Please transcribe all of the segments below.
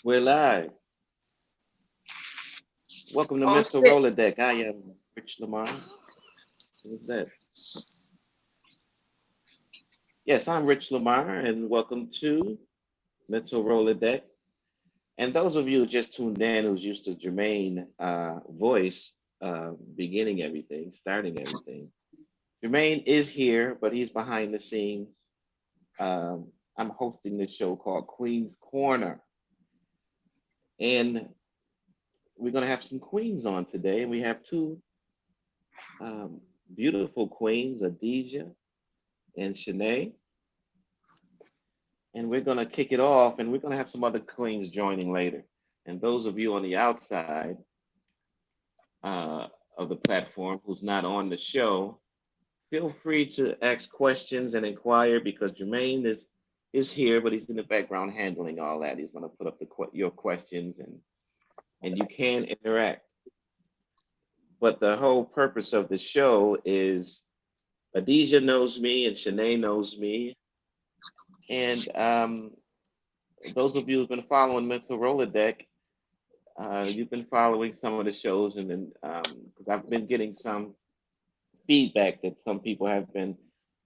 We're live. Welcome to On Mental stage. Rolodeck. I am Rich Lamar. Who's that? Yes, I'm Rich Lamar, and welcome to Mental Rolodeck. And those of you who just tuned in, who's used to Jermaine voice beginning everything, starting everything. Jermaine is here, but he's behind the scenes. I'm hosting this show called Queen's Corner, and we're going to have some queens on today. We have two um, beautiful queens, Adija and Shanae. And we're going to kick it off, and we're going to have some other queens joining later. And those of you on the outside uh, of the platform who's not on the show, feel free to ask questions and inquire because Jermaine is here, but he's in the background handling all that. He's going to put up your questions, and you can interact. But the whole purpose of the show is Adija knows me and Shanae knows me. And those of you who've been following Mental Rolodeck, you've been following some of the shows, and then because I've been getting some feedback that some people have been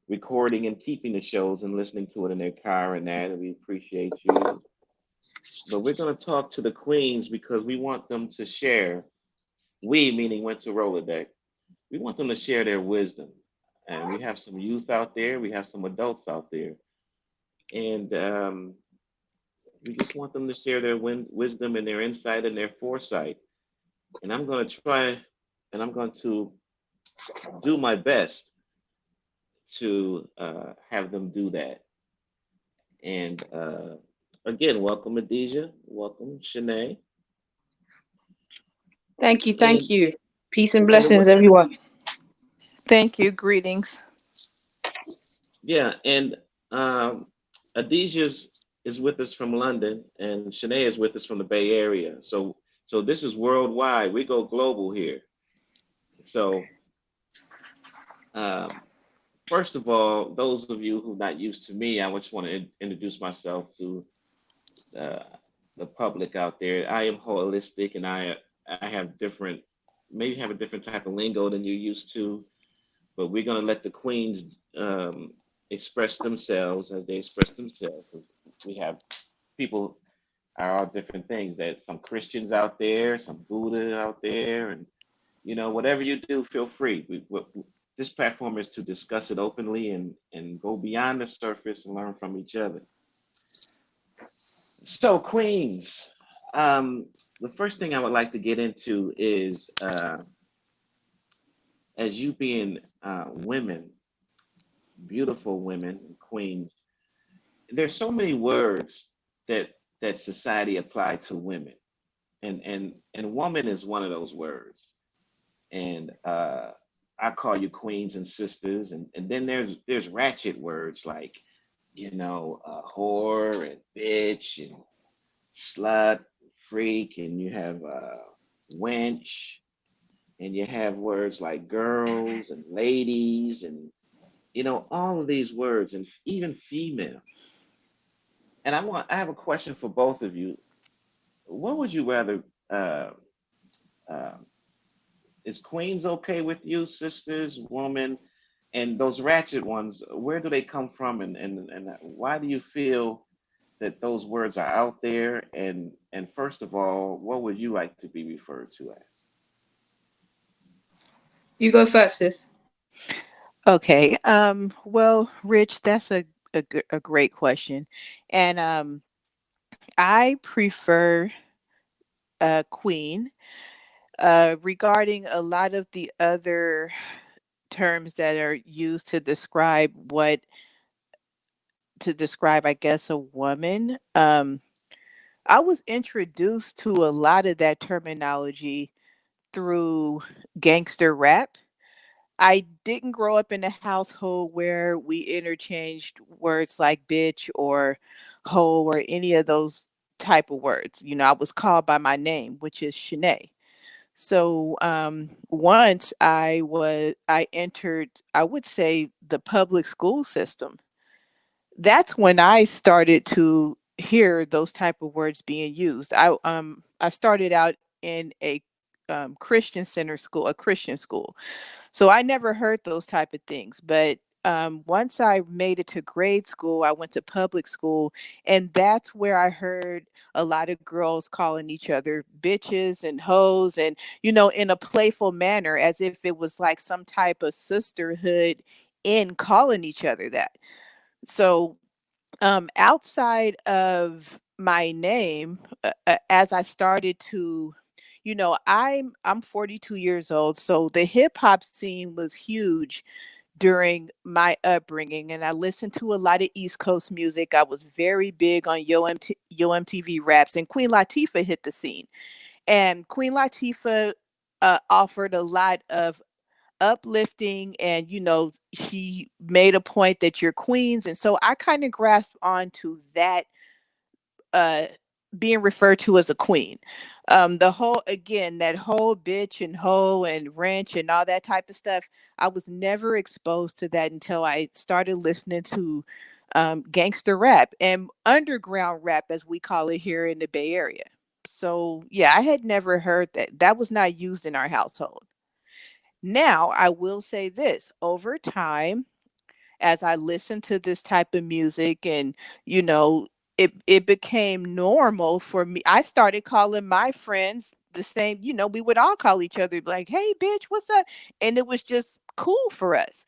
recording and keeping the shows and listening to it in their car and that, and we appreciate you. But we're going to talk to the queens because we want them to share. We, meaning Mental Rolodeck, we want them to share their wisdom. And we have some youth out there, we have some adults out there, and we just want them to share their wisdom and their insight and their foresight. And I'm going to try and I'm going to do my best to have them do that. And again, welcome, Adija. Welcome, Shanae. Thank you. Thank And you. Peace and and blessings, what? everyone. Thank you. Greetings. Yeah, and Adija is with us from London, and Shanae is with us from the Bay Area. So this is worldwide. We go global here. So um, first of all, those of you who are not used to me, I just want to introduce myself to uh, the public out there. I am holistic, and I have different, maybe have a different type of lingo than you're used to. But we're gonna let the queens express themselves as they express themselves. We have people are all different things. There's some Christians out there, some Buddha out there, and whatever you do, feel free. This platform is to discuss it openly and go beyond the surface and learn from each other. So, Queens, the first thing I would like to get into is as you being women, beautiful women, and queens, there's so many words that society apply to women, and woman is one of those words. And I call you queens and sisters, and then there's ratchet words like whore and bitch and slut, freak, and you have wench, and you have words like girls and ladies, and all of these words, and even female. And I have a question for both of you. What would you rather? Uh, uh, is queens okay with you, sisters, woman, and those ratchet ones? Where do they come from, and why do you feel that those words are out there? And first of all, what would you like to be referred to as? You go first, sis. Okay. Well, Rich, that's a great question. And I prefer queen. Regarding a lot of the other terms that are used to describe, I guess, a woman. I was introduced to a lot of that terminology through gangster rap. I didn't grow up in a household where we interchanged words like bitch or hoe or any of those type of words. I was called by my name, which is Shanae. So once I entered, I would say, the public school system. That's when I started to hear those type of words being used. I started out in a Christian center school, a Christian school. So I never heard those type of things. But once I made it to grade school, I went to public school, and that's where I heard a lot of girls calling each other bitches and hoes, and in a playful manner, as if it was like some type of sisterhood in calling each other that. So outside of my name, as I started to, I'm 42 years old, so the hip hop scene was huge during my upbringing, and I listened to a lot of East Coast music. I was very big on Yo MTV Raps, and Queen Latifah hit the scene. And Queen Latifah offered a lot of uplifting, and she made a point that you're queens, and so I kind of grasped onto that, uh being referred to as a queen. The whole, again, that whole bitch and hoe and wrench and all that type of stuff, I was never exposed to that until I started listening to gangster rap and underground rap, as we call it here in the Bay Area. So yeah, I had never heard that. That was not used in our household. Now, I will say this: over time, as I listened to this type of music, and you know, it became normal for me. I started calling my friends the same. We would all call each other like, "Hey, bitch, what's up?" And it was just cool for us.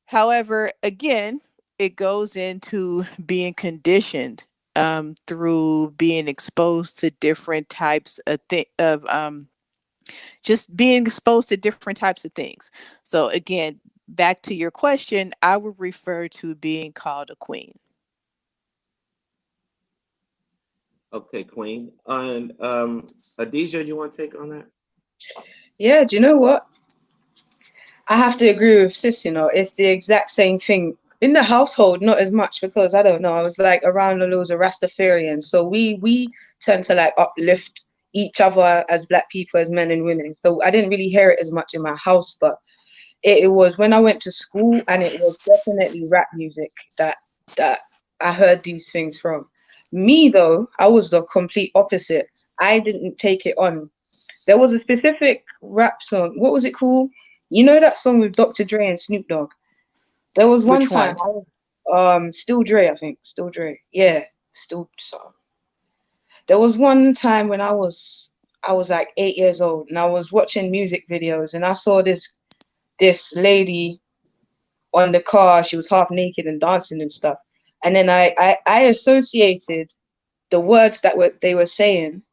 However, again, it goes into being conditioned through being exposed to different types of just being exposed to different types of things. So again, back to your question, I would refer to being called a queen. Okay, Queen. And Adija, you want to take on that? Yeah, do you know what? I have to agree with sis, it's the exact same thing. In the household, not as much because I don't know, I was like around the loads of Rastafarians. So we tend to like uplift each other as black people, as men and women. So I didn't really hear it as much in my house, but it was when I went to school, and it was definitely rap music that I heard these things from. Me though, I was the complete opposite. I didn't take it on. There was a specific rap song. What was it called? You know that song with Dr. Dre and Snoop Dogg? There was one Which time one? I was Still Dre, I think. Still Dre. Yeah, still so. There was one time when I was like 8 years old, and I was watching music videos, and I saw this lady on the car. She was half naked and dancing and stuff. And then I associated the words that they were saying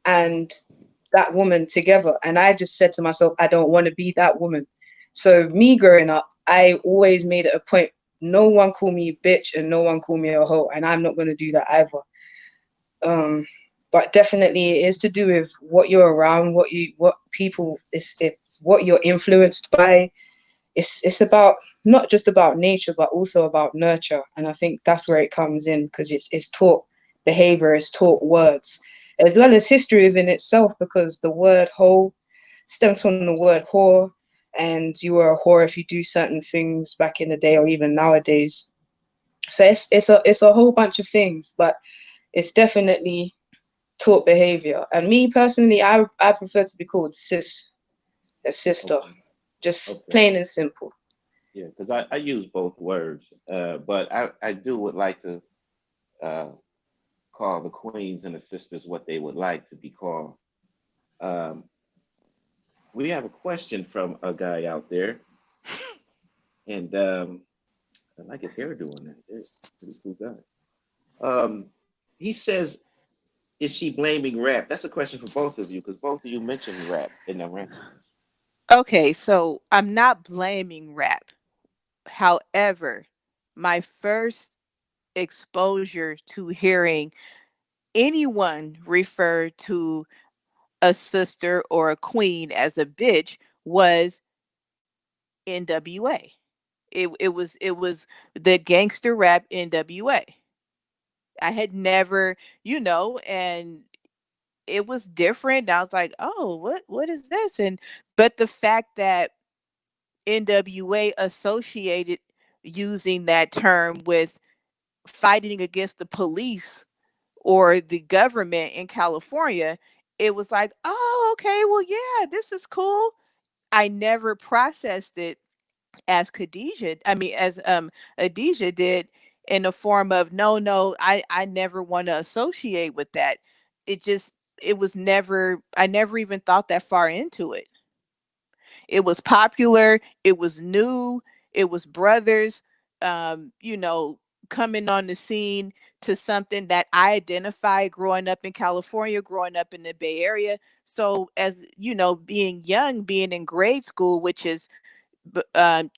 and that woman together. And I just said to myself, I don't want to be that woman. So me growing up, I always made it a point. No one call me a bitch and no one call me a hoe, and I'm not going to do that either. Um, but definitely it is to do with what you're around, what people what you're influenced by. It's about not just about nature, but also about nurture. And I think that's where it comes in, because it's taught behavior, it's taught words, as well as history within itself, because the word whole stems from the word whore, and you were a whore if you do certain things back in the day or even nowadays. So it's a whole bunch of things, but it's definitely taught behavior. And me personally, I prefer to be called sis, a sister, Okay. just Okay. plain and simple. Yeah, because I use both words, but I do would like to uh, call the queens and the sisters what they would like to be called. Um, we have a question from a guy out there, and I like his hairdo on that. Pretty cool guy. He says, "Is she blaming rap?" That's a question for both of you because both of you mentioned rap in the rant. Okay, so I'm not blaming rap. However, my first exposure to hearing anyone refer to a sister or a queen as a bitch was NWA. It was the gangster rap NWA. I had never, and it was different. I was like, "Oh, what is this?" And but the fact that NWA associated using that term with fighting against the police or the government in California, it was like, oh, okay, well, yeah, this is cool. I never processed it as as Adija did, in the form of, no, no, I never want to associate with that. It just, it was never, I never even thought that far into it. It was popular, it was new, it was brothers, you know, coming on the scene to something that I identified growing up in California, growing up in the Bay Area. So, as you know, being young, being in grade school, which is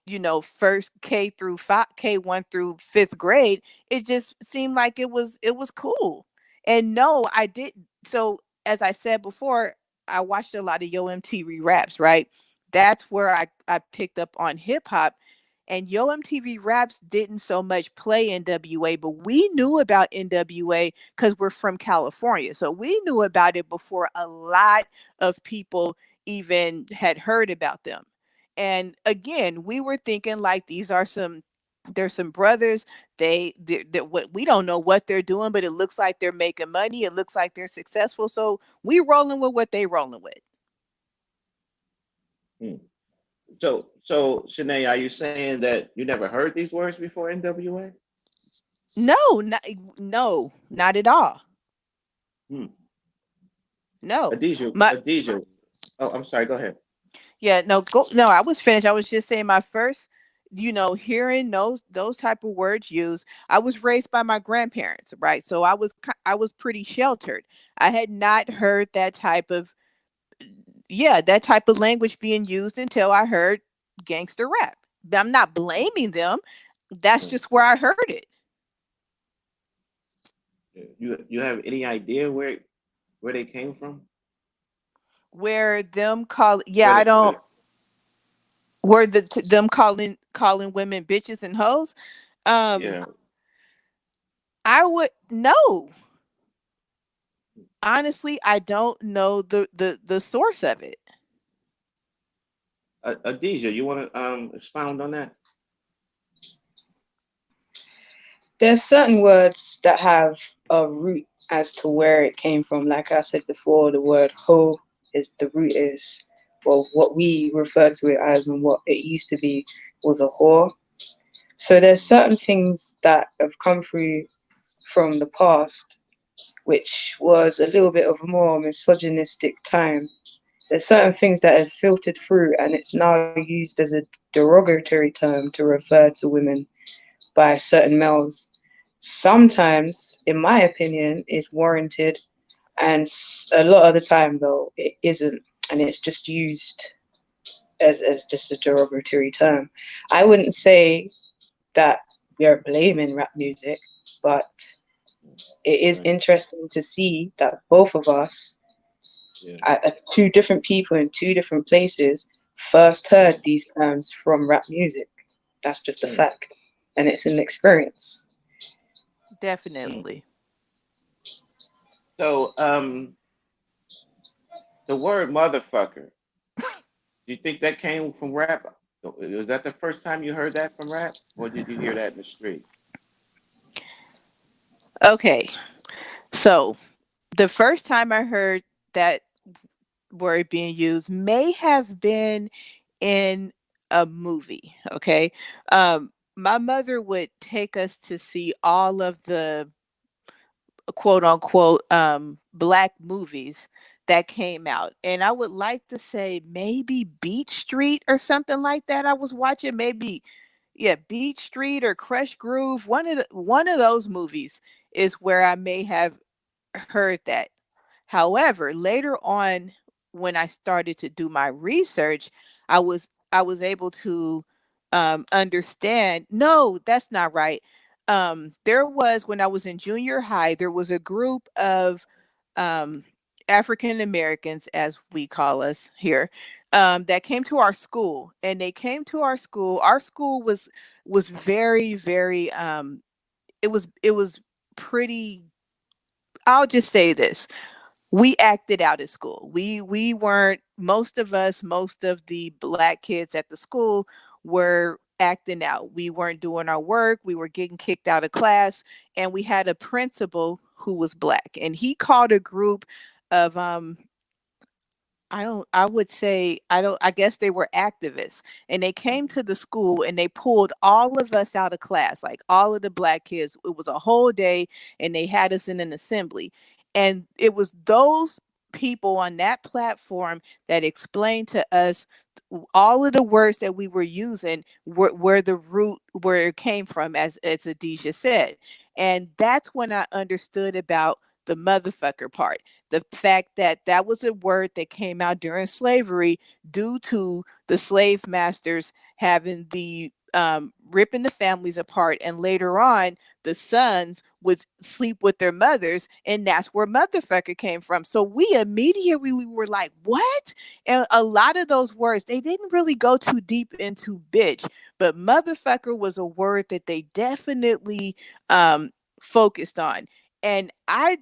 you know, first K through five, K1 through fifth grade, it just seemed like it was cool. And no, I didn't. So as I said before, I watched a lot of Yo MTV Raps, right? That's where I picked up on hip hop. And Yo MTV Raps didn't so much play NWA, but we knew about NWA because we're from California. So we knew about it before a lot of people even had heard about them. And again, we were thinking like, these are some, there's some brothers, they what, we don't know what they're doing, but it looks like they're making money, it looks like they're successful, so we rolling with what they rolling with. Hmm. So Shanae, are you saying that you never heard these words before, NWA? No, not, no, not at all. Hmm. No. Adija, My Adija. Oh, I'm sorry. Go ahead. Yeah, no, go, no, I was finished. I was just saying, my first, you know, hearing those type of words used. I was raised by my grandparents, right? So I was pretty sheltered. I had not heard that type of, yeah, that type of language being used until I heard gangster rap. I'm not blaming them. That's Hmm. just where I heard it. You have any idea where they came from? Where them call, yeah, Where I they, where don't, they, where them calling women bitches and hoes. Um, yeah. I would no. Honestly, I don't know the source of it. Adija, you want to expound on that? There's certain words that have a root as to where it came from. Like I said before, the word ho is the root is, well, what we refer to it as and what it used to be was a whore. So there's certain things that have come through from the past, which was a little bit of a more misogynistic time. There's certain things that have filtered through, and it's now used as a derogatory term to refer to women by certain males. Sometimes, in my opinion, is warranted, and a lot of the time, though, it isn't, and it's just used as just a derogatory term. I wouldn't say that we are blaming rap music, but it is Right. interesting to see that both of us, Yeah. at two different people in two different places, first heard these terms from rap music. That's just a Hmm. fact, and it's an experience. Hmm. Definitely. So the word motherfucker. Do you think that came from rap? Was that the first time you heard that from rap, or did you hear that in the street? Okay. So the first time I heard that word being used may have been in a movie. Okay. My mother would take us to see all of the quote unquote black movies that came out, and I would like to say maybe Beach Street or something like that. I was watching, maybe, yeah, Beach Street or Crush Groove, one of those movies is where I may have heard that. However, later on, when I started to do my research, I was able to understand. No, that's not right. There was, when I was in junior high, there was a group of um, African Americans, as we call us here, that came to our school, and they came to our school. Our school was very, very. It was pretty. I'll just say this: we acted out at school. We weren't, most of us, most of the black kids at the school were acting out. We weren't doing our work. We were getting kicked out of class, and we had a principal who was black, and he called a group of I would say, I guess they were activists, and they came to the school and they pulled all of us out of class, like all of the black kids. It was a whole day, and they had us in an assembly. And it was those people on that platform that explained to us all of the words that we were using, where the root, where it came from, as Adisha said. And that's when I understood about the motherfucker part, the fact that that was a word that came out during slavery due to the slave masters having the ripping the families apart, and later on the sons would sleep with their mothers, and that's where motherfucker came from. So we immediately were like, what? And a lot of those words, they didn't really go too deep into bitch, but motherfucker was a word that they definitely focused on. And I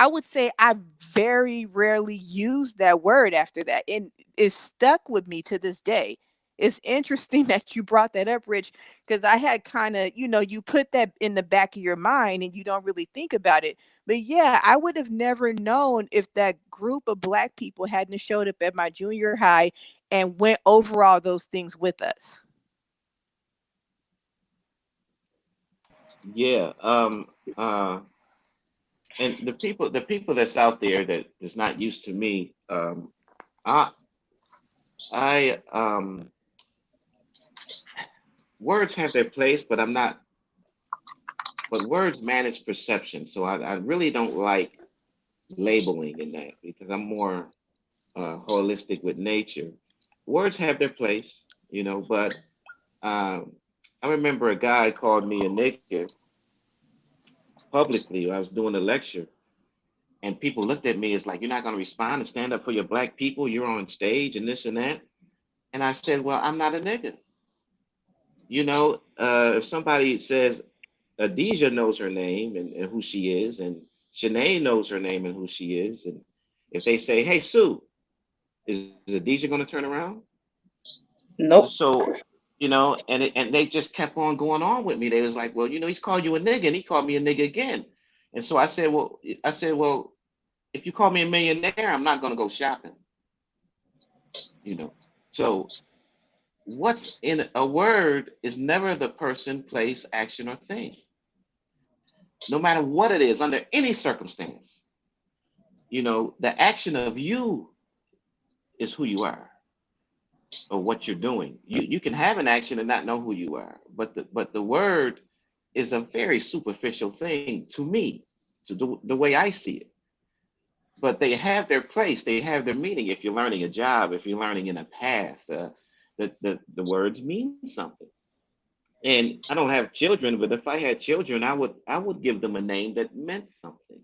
would say I very rarely used that word after that, and it stuck with me to this day. It's interesting that you brought that up, Rich, because I had kind of, you put that in the back of your mind and you don't really think about it. But yeah, I would have never known if that group of black people hadn't showed up at my junior high and went over all those things with us. Yeah. And the people that's out there that is not used to me, I I words have their place, but I'm not. But words manage perception, so I really don't like labeling in that because I'm more holistic with nature. Words have their place, but um, I remember a guy called me a nigger publicly. I was doing a lecture, and people looked at me as like, "You're not going to respond and stand up for your black people. You're on stage and this and that." And I said, "Well, I'm not a nigger." If somebody says Adija knows her name and who she is, and Shanae knows her name and who she is, and if they say, "Hey, Sue," is Adija going to turn around? Nope. So, and they just kept on going on with me. They was like, "Well, he's called you a nigga, and he called me a nigga again." And so I said, well, if you call me a millionaire, I'm not going to go shopping. You know. So what's in a word is never the person, place, action, or thing. No matter what it is, under any circumstance, the action of you is who you are or what you're doing. You can have an action and not know who you are, but the word is a very superficial thing to me, to the way I see it. But they have their place, they have their meaning. If you're learning a job, if you're learning in a path, the words mean something. And I don't have children, but if I had children, I would give them a name that meant something.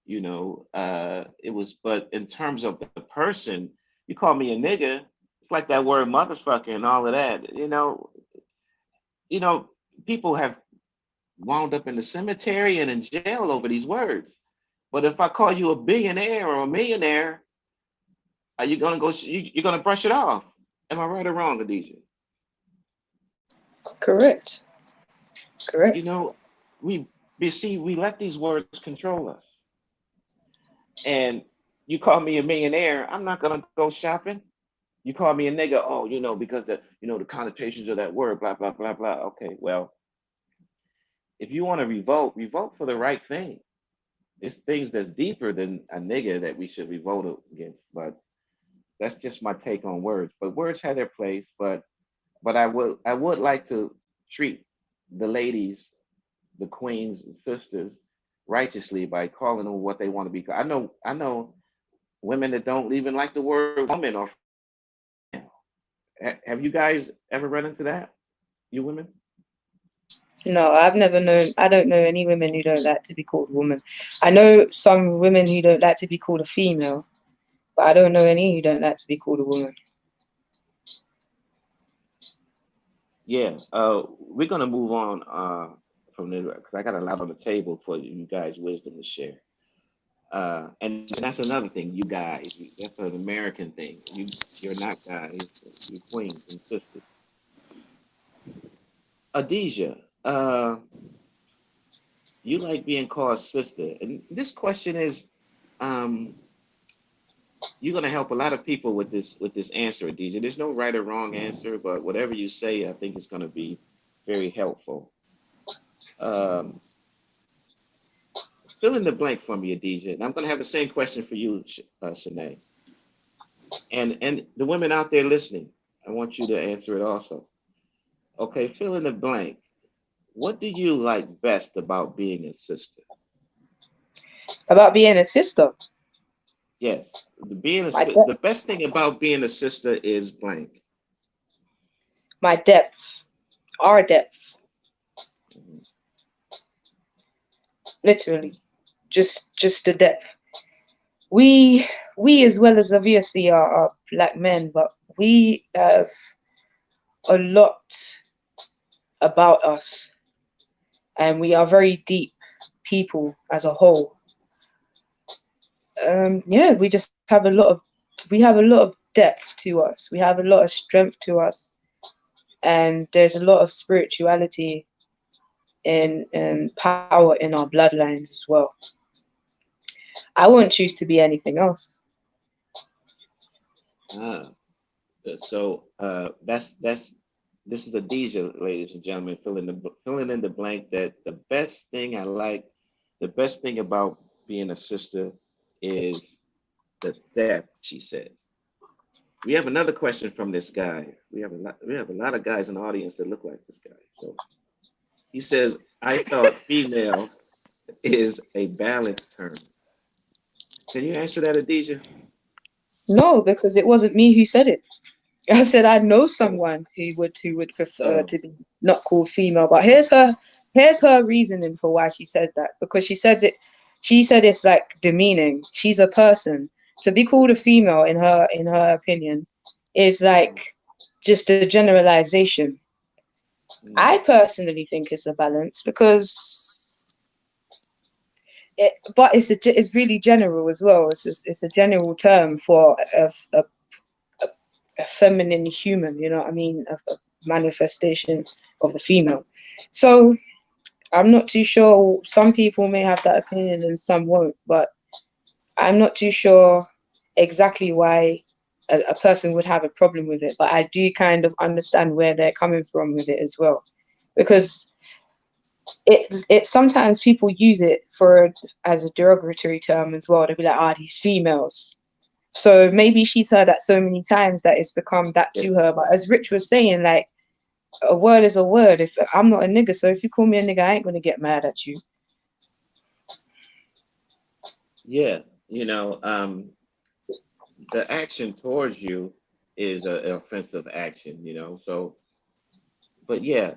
It was, but in terms of the person, you call me a nigga, it's like that word motherfucker and all of that. You know, people have wound up in the cemetery and in jail over these words. But if I call you a billionaire or a millionaire, are you gonna go? You're gonna brush it off? Am I right or wrong, Adija? Correct. You Correct. know, we let these words control us. And you call me a millionaire, I'm not gonna go shopping. You call me a nigga, oh, because the connotations of that word, blah blah blah blah. Okay, well, if you want to revolt, revolt for the right thing. It's things that's deeper than a nigga that we should revolt against. But that's just my take on words. But words have their place. But I would like to treat the ladies, the queens and sisters, righteously by calling them what they want to be. I know women that don't even like the word woman or female. Have you guys ever run into that? You women? No, I've never known. I don't know any women who don't like to be called woman. I know some women who don't like to be called a female, but I don't know any who don't like to be called a woman. Yeah. We're gonna move on from there because I got a lot on the table for you guys' wisdom to share. And that's another thing. You guys, that's an American thing. You're not guys. You're queens and sisters. Adija, You like being called sister, and this question is, um, you're gonna help a lot of people with this answer, DJ. There's no right or wrong answer, but whatever you say, I think is gonna be very helpful. Um, Fill in the blank for me, DJ, and I'm gonna have the same question for you, Shanae, and the women out there listening. I want you to answer it also. Okay, fill in the blank. What do you like best about being a sister? About being a sister. Yes, My depth, the best thing about being a sister is blank. my depth, our depth, Mhm. literally, just the depth. We we as well as obviously are black men, but we have a lot about us, and we are very deep people as a whole. Yeah, we just have a lot of we have a lot of depth to us. We have a lot of strength to us, and there's a lot of spirituality and power in our bloodlines as well. I wouldn't choose to be anything else. Ah, that's this is a DJ, ladies and gentlemen, filling in the blank. That the best thing I like, the best thing about being a sister is the depth. She said. We have another question from this guy. We have a lot of guys in the audience that look like this guy. So he says, "I thought female is a balance term." Can you answer that, Adija? No, because it wasn't me who said it. I said I know Oh, someone who would prefer oh, to be not called female, but here's her reasoning for why she said that, because she said it's like demeaning. She's a person. To be called a female in her opinion is like just a generalization. I mm, personally think it's a balance because but it's really general as well. It's a general term for a feminine human, you know what I mean? A manifestation of the female. So I'm not too sure. Some people may have that opinion and some won't, but I'm not too sure exactly why a person would have a problem with it. But I do kind of understand where they're coming from with it as well, because it sometimes people use it for as a derogatory term as well. They'll be like, ah, these females. So maybe she's heard that so many times that it's become that yeah, to her. But as Rich was saying, like a word is a word. If I'm not a nigga, so if you call me a nigga, I ain't gonna get mad at you. yeah. You know, the action towards you is an offensive action. You know, so but yeah,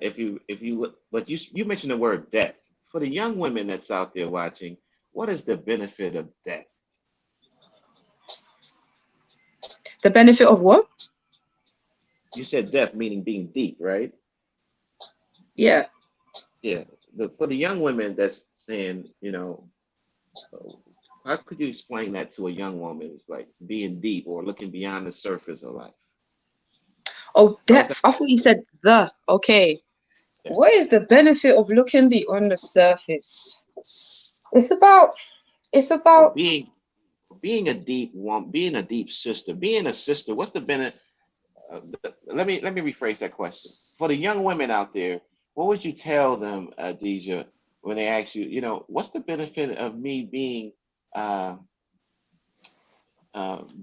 but you mentioned the word depth. For the young women that's out there watching, what is the benefit of depth? The benefit of what? You said depth meaning being deep, right? Yeah. Yeah. For the young women that's saying, uh, how could you explain that to a young woman? It's like being deep or looking beyond the surface of life. Oh, How is that? depth. I thought you said the. Okay. Yeah. What is the benefit of looking beyond the surface? It's about. It's Or about. being a deep one, being a deep sister, being a sister. What's the benefit? Let me rephrase that question for the young women out there. What would you tell them, Deja, when they ask you, what's the benefit of me uh,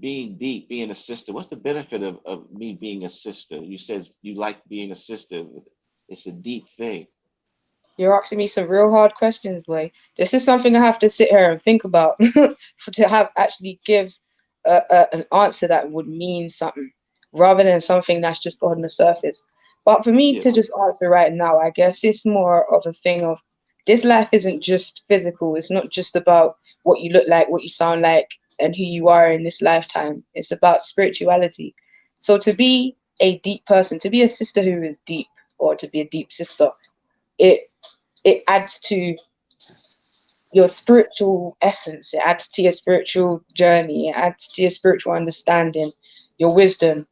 being deep, being a sister? What's the benefit of me being a sister? You said you like being a sister. It's a deep thing. You're asking me some real hard questions, boy. This is something I have to sit here and think about for to have actually give an answer that would mean something, rather than something that's just on the surface. But for me Yeah, to just answer right now, I guess it's more of a thing of this life isn't just physical. It's not just about what you look like, what you sound like, and who you are in this lifetime. It's about spirituality. So to be a deep person, to be a sister who is deep, or to be a deep sister, it it adds to your spiritual essence, it adds to your spiritual journey, it adds to your spiritual understanding, your wisdom,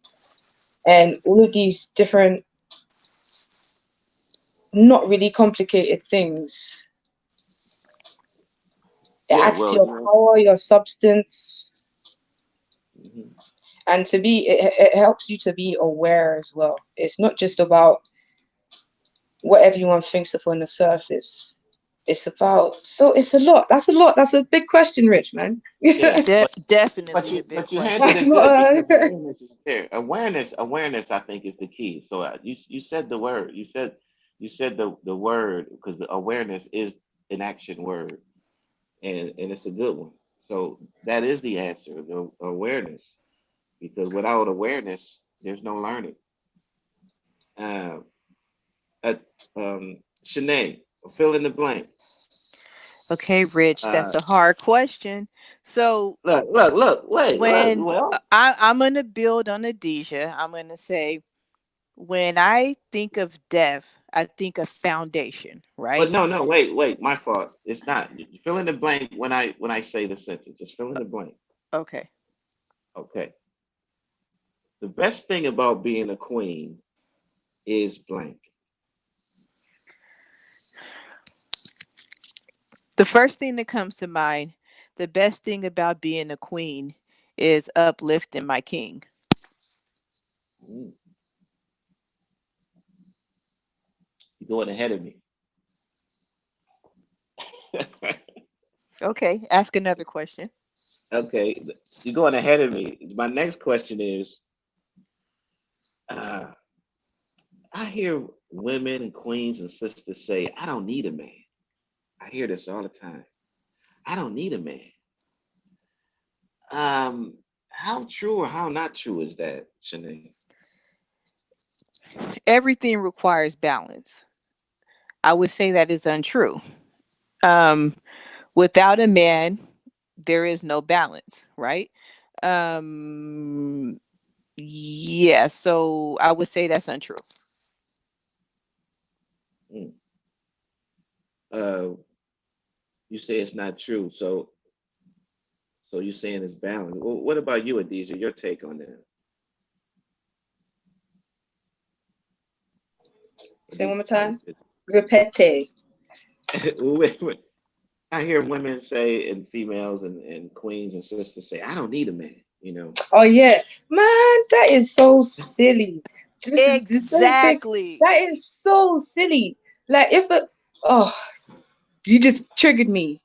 and all of these different, not really complicated things. It Yeah, adds to well, your power, your substance, mhm. and it helps you to be aware as well. It's not just about what everyone thinks of on the surface. It's about it's a lot. That's a lot. That's a big question, Rich man. Yeah, Definitely a big but you handled question. That's it not good a because awareness is there. Awareness, I think, is the key. So you said the word. You said the word because the awareness is an action word, and it's a good one. So that is the answer, the awareness. Because without awareness, there's no learning. Uh, uh, Shanae, fill in the blank. Okay, Rich, Uh, that's a hard question. So wait, look. when Well, I'm gonna build on Adesha, I'm gonna say when I think of death, I think of foundation, but right? no, no, wait. My fault. It's not. You fill in the blank when I say the sentence. Just fill in the blank. Okay. Okay. The best thing about being a queen is blank. The first thing that comes to mind, the best thing about being a queen is uplifting my king. Mm, you're going ahead of me. Okay, ask another question. Okay, you're going ahead of me. My next question is, uh, I hear women and queens and sisters say, "I don't need a man." I hear this all the time. I don't need a man. How true or how not true is that, Shanae? Everything requires balance. I would say that is untrue. Um, Without a man, there is no balance, right? Um, yeah, so I would say that's untrue. Mm. Uh, you say it's not true, so you're saying it's balanced. Well, what about you, Adesha? Your take on that? say one Adesha more probably time. fits. Repete. Wait. I hear women say, and females and queens and sisters say, "I don't need a man." You know. Oh yeah, man, that is so silly. This whole thing, Exactly. that is so silly. Like if it, oh, you just triggered me.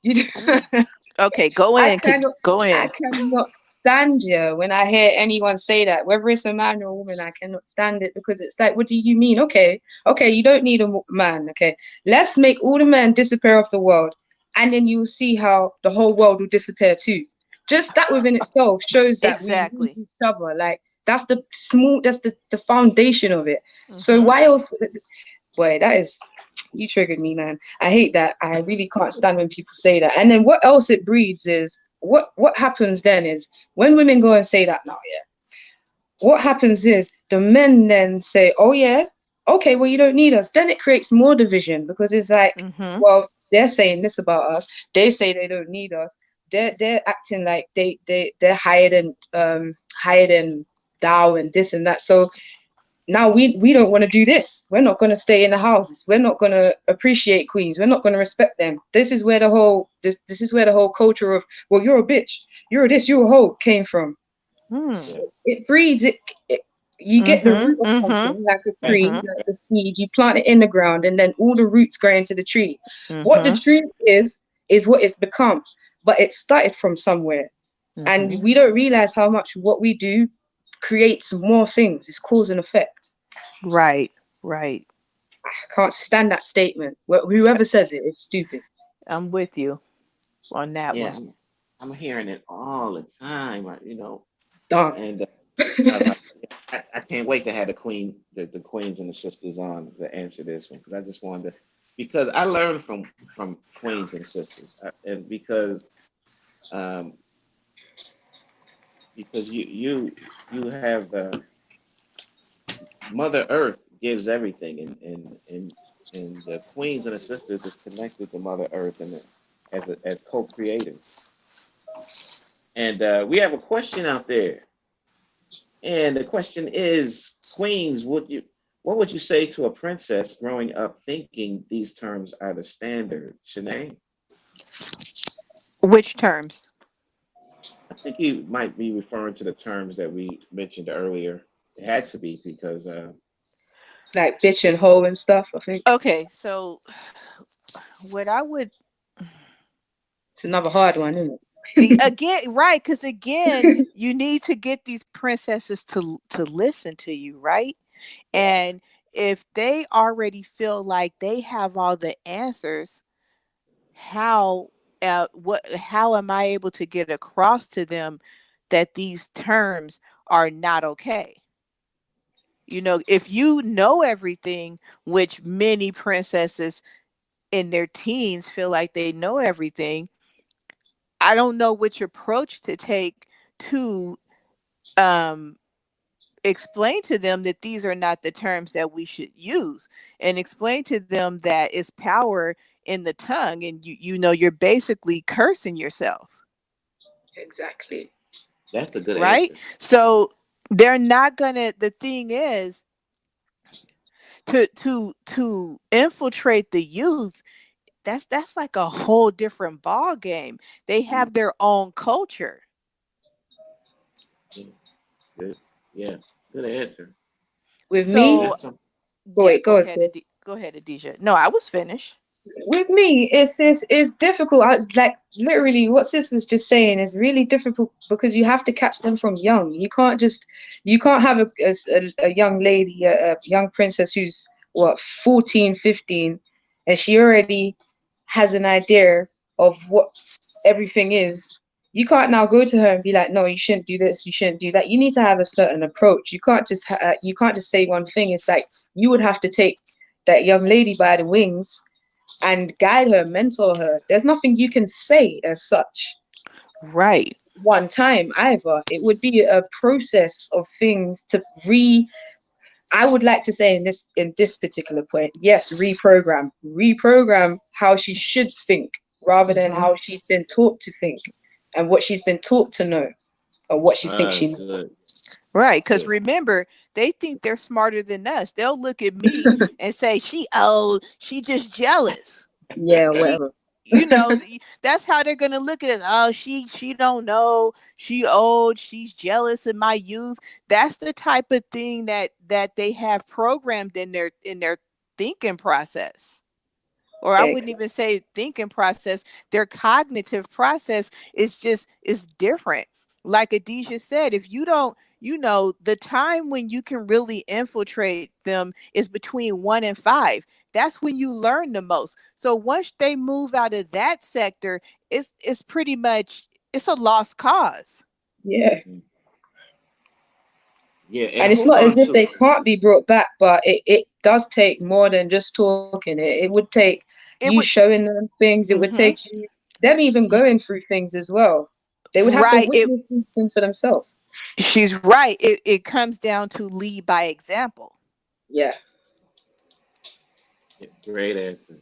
Okay, go I in. cannot, Go I in. cannot stand you when I hear anyone say that, whether it's a man or a woman. I cannot stand it because it's like, what do you mean? Okay, okay, you don't need a man. Okay, let's make all the men disappear off the world, and then you'll see how the whole world will disappear too. Just that within itself shows that we need Exactly. each other. Like that's the foundation of it. So Mm-hmm. why else? Boy, that is you triggered me, man. I hate that. I really can't stand when people say that. And then what else it breeds is what happens then is when women go and say that now, yeah. What happens is the men then say, "Oh yeah, okay, well you don't need us." Then it creates more division because it's like, Mm-hmm. well, they're saying this about us. They say they don't need us. They're acting like they're higher than thou and this and that. So now we don't want to do this. We're not going to stay in the houses. We're not going to appreciate queens. We're not going to respect them. This is where the whole culture of, well, you're a bitch, you're a this, you're a hoe came from. Hmm. Yeah. So it breeds it. You get the root Mm-hmm. of Mm-hmm. something like a And tree, Mm-hmm. like the seed. You plant it in the ground, and then all the roots grow into the tree. What the Mm-hmm. tree is what it's become, but it started from somewhere, Mm-hmm. and we don't realize how much what we do creates more things. It's cause and effect. Right. Right. I can't stand that statement. Whoever says it is stupid. I'm with you on that yeah, one. I'm hearing it all the time. Done. And I'm like, I can't wait to have the queens and the sisters on to answer this one because I just wanted to, because I learned from queens and sisters, and um, because you have Mother Earth gives everything, and the queens and the sisters is connected to Mother Earth and as co-creators. And we have a question out there. And the question is, Queens, what would you say to a princess growing up thinking these terms are the standard? Shanae? Which terms? I think you might be referring to the terms that we mentioned earlier. It had to be because Like bitch and hoe and stuff, I think. Okay, so what I would It's another hard one, isn't again, right, because again, it? you need to get these princesses to listen to you, right? yeah, And if they already feel like they have all the answers, how how am I able to get across to them that these terms are not okay? If you know everything, which many princesses in their teens feel like they know everything, I don't know which approach to take to um explain to them that these are not the terms that we should use, and explain to them that it's power in the tongue, and you're basically cursing yourself, Exactly. that's a good right? answer. So they're not gonna the thing is to infiltrate the youth. That's like a whole different ball game. They have their own culture. Yeah, good. Yeah, good answer. With And So me, that's some. go yeah, wait, go sis. go ahead, Adisha. No, I was finished. With me, it's difficult. It's like literally what sis was just saying is really difficult because you have to catch them from young. You can't have a young lady, a young princess who's what 14, 15, and she already has an idea of what everything is. You can't now go to her and be like, no, you shouldn't do this, you shouldn't do that. You need to have a certain approach. You can't just say one thing. It's like you would have to take that young lady by the wings and guide her, mentor her. There's nothing you can say as such Right. one time either. It would be a process of things to re I would like to say in this particular point, yes, reprogram how she should think rather than Hmm. how she's been taught to think and what she's been taught to know or what she thinks she knows. Good, Right, because good. remember, they think they're smarter than us. They'll look at me and say, she just jealous. Yeah, She whatever. that's how they're gonna look at it. Oh, she don't know, she old, she's jealous in my youth. That's the type of thing that they have programmed in their thinking process. Or I wouldn't Ex- even say thinking process. Their cognitive process is different. Like Adisha said, if you don't, the time when you can really infiltrate them is between 1 and 5. That's when you learn the most. So once they move out of that sector, it's pretty much it's a lost cause. yeah. Mhm. Yeah, and And it's hold not as on if to they can't be brought back, but it does take more than just talking. It would take you It would showing them things. It would take mhm. you them even going through things as well. They would have to Right. witness these things for themselves. She's right. It comes down to lead by example. Yeah. great answer.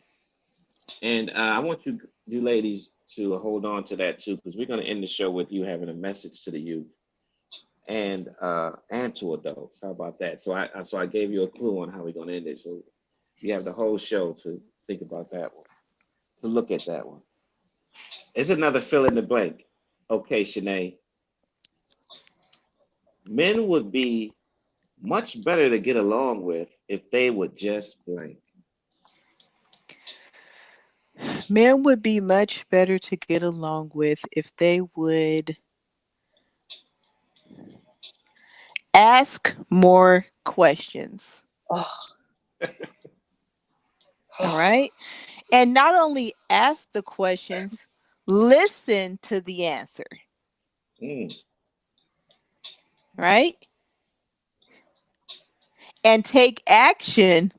And I want you ladies to hold on to that too, because we're going to end the show with you having a message to the youth and to adults. How about that? So I gave you a clue on how we're going to end it. So you have the whole show to think about that one, to look at that one. It's another fill in the blank. Okay, Shanae, men would be much better to get along with if they would just blank. Men would be much better to get along with if they would ask more questions. Oh, All oh, right. And not only ask the questions, listen to the answer. Mm, Right. And take action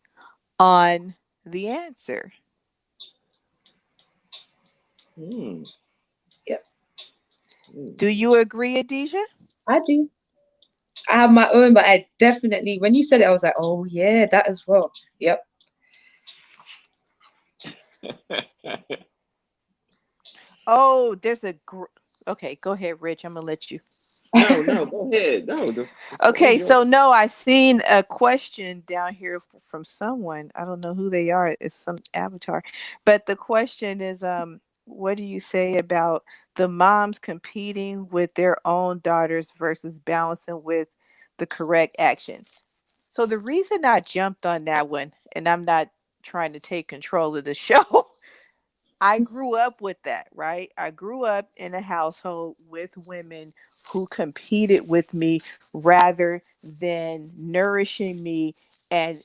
on the answer. mm, yeah, mm. Do you agree, Adisha? I do. I have my own, but I definitely when you said it, I was like, oh yeah, that as well. Yep. Oh, okay, go ahead, Rich. I'm gonna let you. No, no, go ahead. No, the floor is Okay, yours. so no, I seen a question down here from someone. I don't know who they are. It's some avatar, but the question is, What do you say about the moms competing with their own daughters versus balancing with the correct action? So the reason I jumped on that one, and I'm not trying to take control of the show, I grew up with that, right? I grew up in a household with women who competed with me rather than nourishing me and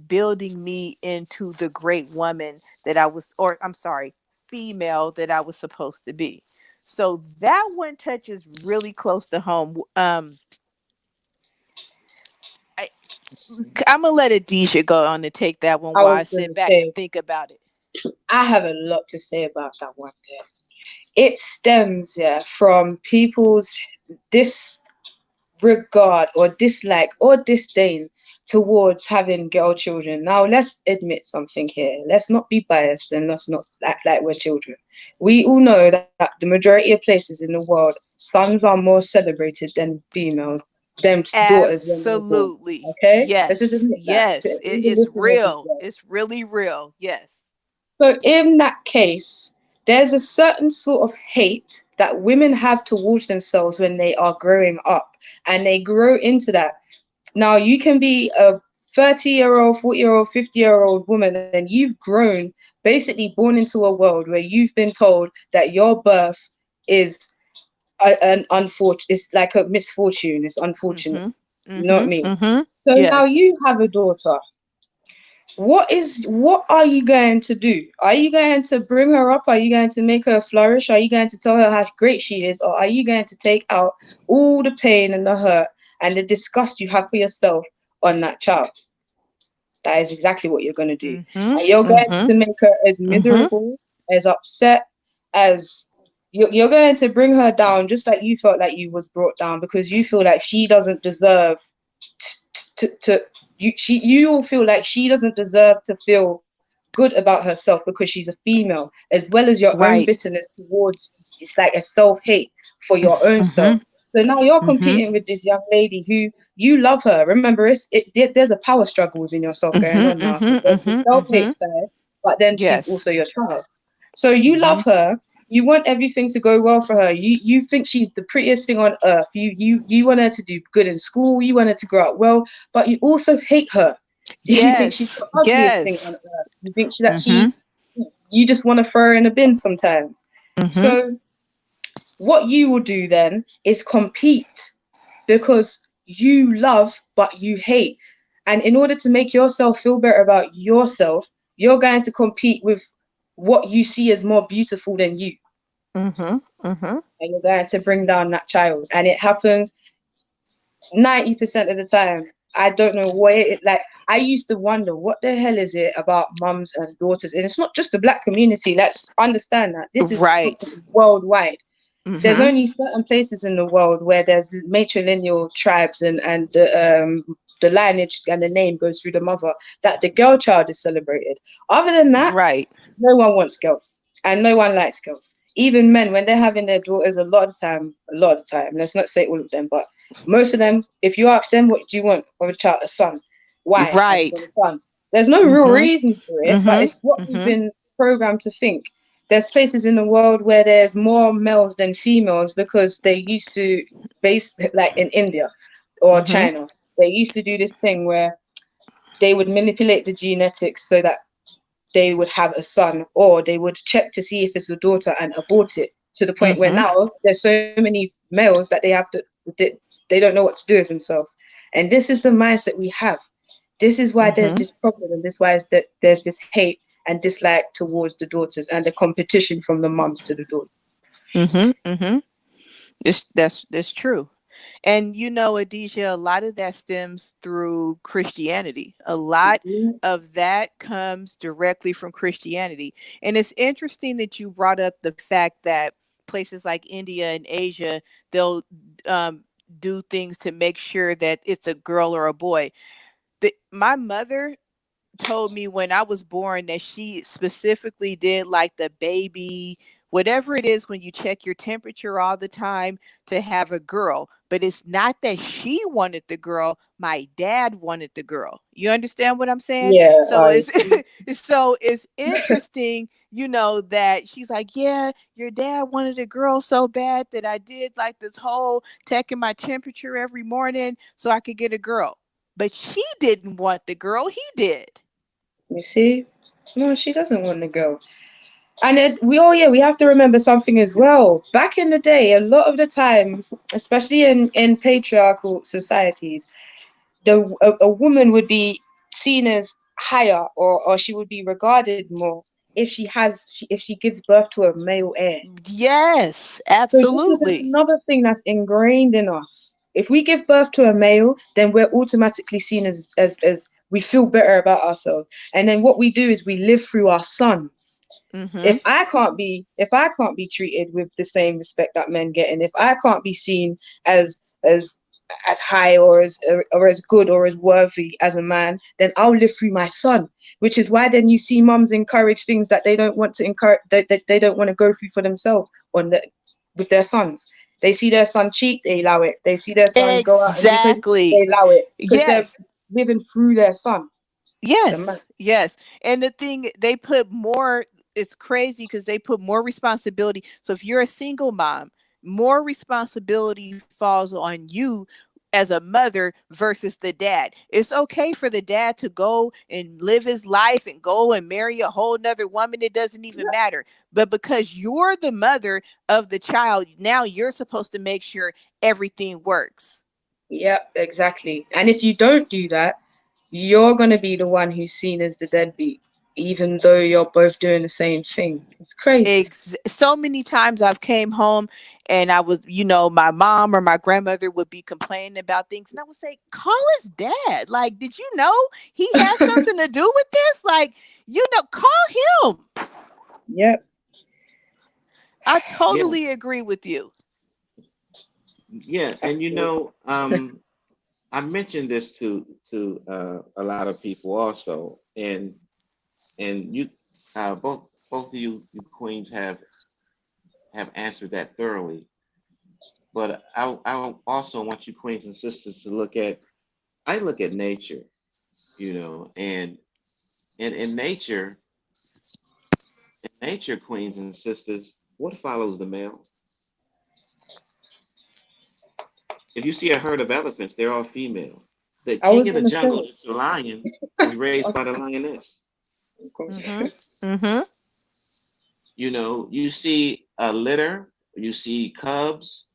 building me into the great woman that I was, or I'm sorry, female that I was supposed to be. So that one touches really close to home. I, I'm gonna let Adisha go on to take that one I while was I sit gonna back and say, think about it. I have a lot to say about that one there. It stems, yeah, from people's disregard or dislike or disdain towards having girl children. Now, let's admit something here. Let's not be biased and let's not act like we're children. We all know that the majority of places in the world, sons are more celebrated than females, than daughters when they're born. Absolutely. Okay? Let's just Yes. admit that to Yes. even It's listeners as real. well. It's really real. Yes. So, in that case, there's a certain sort of hate that women have towards themselves when they are growing up and they grow into that. Now, you can be a 30-year-old, 40-year-old, 50-year-old woman, and you've grown, basically born into a world where you've been told that your birth is an unfortunate, it's like a misfortune, it's unfortunate. Mm-hmm. You know what I Mm-hmm. mean? Mm-hmm. So now Yes. you have a daughter. What are you going to do? Are you going to bring her up? Are you going to make her flourish? Are you going to tell her how great she is? Or are you going to take out all the pain and the hurt and the disgust you have for yourself on that child? That is exactly what you're going to do. Mm-hmm. And you're going Mm-hmm. to make her as Mm-hmm. miserable, as upset, as you're going to bring her down just like you felt like you was brought down because you feel like she doesn't deserve to you all feel like she doesn't deserve to feel good about herself because she's a female, as well as your own Right. bitterness towards it's like a self-hate for your own self. Mm-hmm. So now you're Mm-hmm. competing with this young lady who you love her. Remember, there's a power struggle within yourself going Mm-hmm. on now because Mm-hmm. there's the Mm-hmm. Mm-hmm. self-hate side, but then she's Yes. also your child. So you Mm-hmm. love her. You want everything to go well for her. You think she's the prettiest thing on earth. You want her to do good in school. You want her to grow up well, but you also hate her. You think she's Yes. the ugliest thing on Yes. earth. You think that Mm-hmm. you just want to throw her in a bin sometimes. Mm-hmm. So what you will do then is compete because you love but you hate. And in order to make yourself feel better about yourself, you're going to compete with what you see as more beautiful than you. Mm-hmm. Mm-hmm. And you're going to bring down that child. And it happens 90% of the time. I don't know where it like I used to wonder what the hell is it about mums and daughters. And it's not just the black community. Let's understand that. This is something Right. worldwide. There's Mm-hmm. only certain places in the world where there's matrilineal tribes and the lineage and the name goes through the mother that the girl child is celebrated. Other than that, Right. no one wants girls and no one likes girls. Even men, when they're having their daughters, a lot of the time, let's not say all of them, but most of them, if you ask them, what do you want of a child, a son? Why? I just want Right. a son. There's no real Mm-hmm. reason for it, but Mm-hmm. it's what we've Mm-hmm. been programmed to think. There's places in the world where there's more males than females because they used to base like in India or Mm-hmm. China. They used to do this thing where they would manipulate the genetics so that they would have a son, or they would check to see if it's a daughter and abort it to the point where Mm-hmm. now there's so many males that they don't know what to do with themselves. And this is the mindset we have. This is why there's Mm-hmm. this problem, and this why is that there's this hate and dislike towards the daughters and the competition from the mums to the daughters. Mm-hmm. Mm-hmm. That's true. And Adisha, a lot of that stems through Christianity. A lot Mhm. of that comes directly from Christianity. And it's interesting that you brought up the fact that places like India and Asia, they'll um, do things to make sure that it's a girl or a boy. My mother told me when I was born that she specifically did like the baby, whatever it is when you check your temperature all the time, to have a girl. but it's not that she wanted the girl, my dad wanted the girl. You understand what I'm saying? Yeah, So I it's see. so it's interesting, that she's like, yeah, your dad wanted a girl so bad that I did like this whole taking my temperature every morning so I could get a girl. But she didn't want the girl, he did. You see? No, she doesn't want to go. And we have to remember something as well. Back in the day, a lot of the times, especially in patriarchal societies, a woman would be seen as higher, or she would be regarded more if she gives birth to a male heir. Yes, So this is absolutely. another thing that's ingrained in us. If we give birth to a male, then we're automatically seen as we feel better about ourselves. And then what we do is we live through our sons. Mm-hmm. If I can't be treated with the same respect that men get, and if I can't be seen as as as high or as good or as worthy as a man, then I'll live through my son. Which is why then you see mums encourage things that they don't want to encourage, that they don't want to go through for themselves with their sons. They see their son cheat, they allow it. They see their son go out and do crazy, Exactly. they allow it because they're Yes. living through their son. The man. Yes, yes. And the thing they put more, it's crazy because they put more responsibility. So if you're a single mom, more responsibility falls on you as a mother versus the dad. It's okay for the dad to go and live his life and go and marry a whole nother woman. It doesn't even matter. But because you're the mother of the child, now you're supposed to make sure everything works. Yeah, exactly. And if you don't do that, you're going to be the one who's seen as the deadbeat, even though you're both doing the same thing. It's crazy. So many times I've came home and I was, my mom or my grandmother would be complaining about things and I would say, call his dad. Like, did you know he has something to do with this? Like, call him. Yep, I Yeah, totally agree with you. yeah, that's and good. I mentioned this to a lot of people also, and you both of you queens have answered that thoroughly. But I also want you queens and sisters to look at I look at nature, and in nature, queens and sisters, what follows the male? If you see a herd of elephants, they're all female. The I king was of the going to jungle, say, it's the lion, is raised by the okay, lioness. Mm-hmm. Mm-hmm. You see a litter, you see cubs,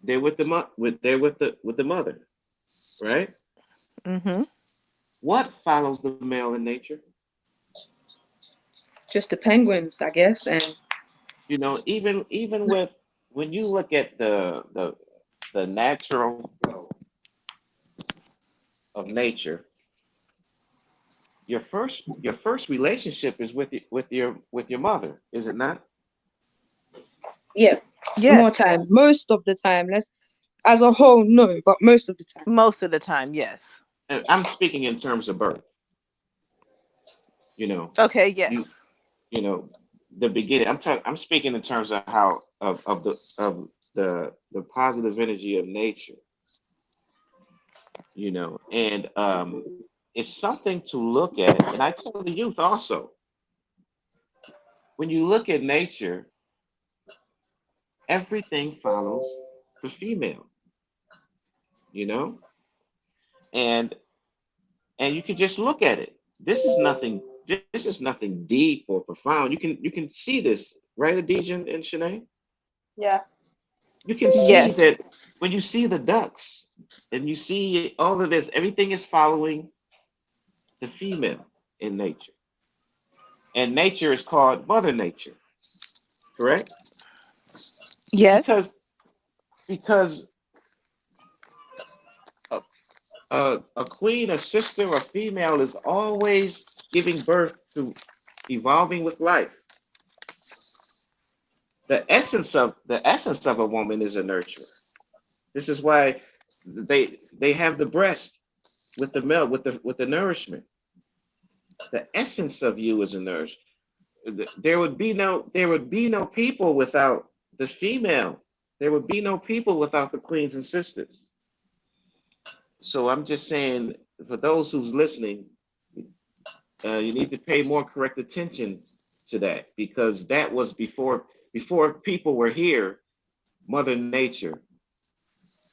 they're with the mother, right? Mm-hmm. What follows the male in nature? just the penguins, I guess. And Even with when you look at the natural flow of nature, your first relationship is with your mother, is it not? yeah, more Yes. time. Most of the time, let's as a whole, no, but most of the time. Most of the time, yes. And I'm speaking in terms of birth. You know, Okay, yes. you you know the beginning. I'm speaking in terms of how of the positive energy of nature. And it's something to look at. And I tell the youth also, when you look at nature, everything follows the female. You know, and and you can just look at it. This is nothing. This is nothing deep or profound. You can see this, right, Adija and Shanae? Yeah. You can see Yes. that when you see the ducks and you see all of this, everything is following the female in nature. And nature is called Mother Nature, correct? Yes. Because because a, a queen, a sister, a female is always giving birth to evolving with life. The essence of a woman is a nurturer. This is why they have the breast with the milk, with the nourishment. The essence of you is a nurse. There would be no people without the female. There would be no people without the queens and sisters. So I'm just saying, for those who's listening, you need to pay more correct attention to that, because that was before people were here. Mother Nature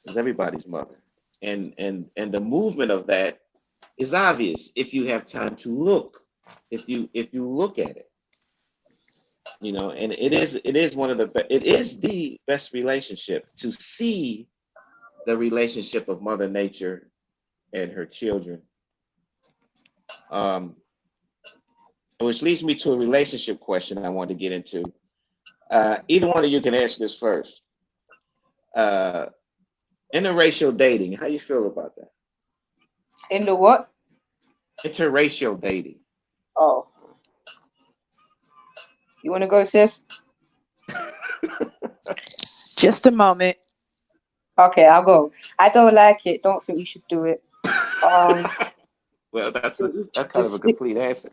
is everybody's mother, and the movement of that is obvious if you have time to look. If you look at it, and it is one of it is the best relationship to see the relationship of Mother Nature and her children. Um, which leads me to a relationship question I want to get into. Either one of you can answer this first. Uh, Interracial dating. How you feel about that? In the what? Interracial dating. Oh, you want to go, sis? Just a moment. Okay, I'll go. I don't like it. Don't think we should do it. Um, Well, I think we should that's kind of just a stick. complete answer.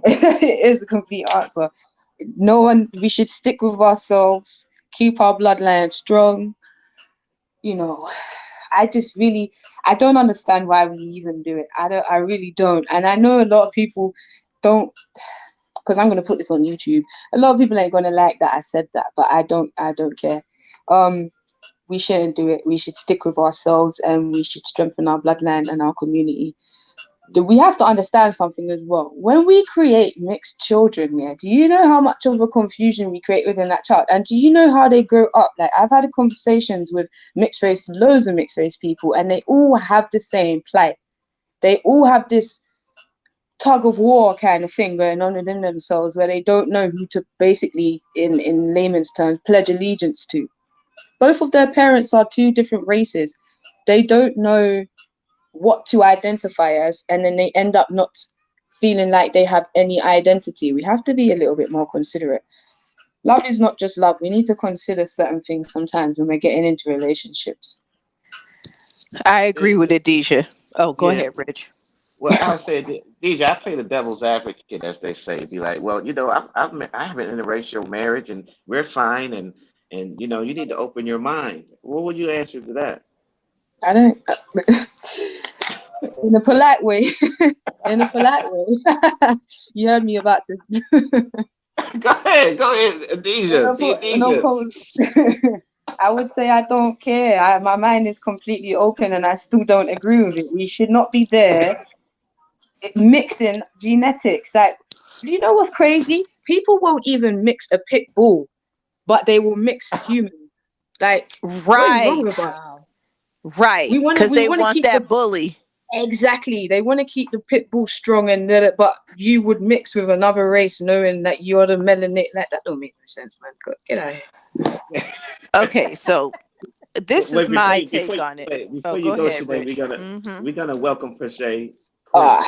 It is a complete answer. No one. We should stick with ourselves. Keep our bloodline strong. You know, I just really, I don't understand why we even do it. I don't. I really don't. And I know a lot of people don't, because I'm gonna put this on YouTube. A lot of people ain't gonna like that I said that, but I don't. I don't care. Um, we shouldn't do it. We should stick with ourselves, and we should strengthen our bloodline and our community. We have to understand something as well. When we create mixed children, yeah, do you know how much of a confusion we create within that child? And do you know how they grow up? Like, I've had conversations with mixed race, loads of mixed race people, and they all have the same plight. They all have this tug of war kind of thing going on within themselves, where they don't know who to basically, in layman's terms, pledge allegiance to. Both of their parents are two different races. They don't know what to identify as, and then they end up not feeling like they have any identity. We have to be a little bit more considerate. Love is not just love. We need to consider certain things sometimes when we're getting into relationships. I agree with It- Adesha. Oh, go yeah. ahead, Rich. Well, I said, DJ, I play the devil's advocate, as they say. Be like, well, I have an interracial marriage, and we're fine, and you need to open your mind. What would you answer to that? I don't, in a polite way, in a polite way. You heard me about to. Go ahead, Deja. No, See, no Deja. problem. I would say I don't care. My mind is completely open, and I still don't agree with it. We should not be there mixing genetics. Like, do you know what's crazy? People won't even mix a pit bull, but they will mix human. Like, what is wrong with Right. us? Wow. Right. Because We they wanna want keep the that bully. exactly. They want to keep the pit bull strong, and but you would mix with another race, knowing that you're the melanin. Like, that don't make no sense, man. Get out of here. Okay, so this is Wait, before my you before take you on it. wait, Oh, before you go go, ahead, Sinead, Rich. Mm-hmm. we're gonna welcome Prishay, Ah,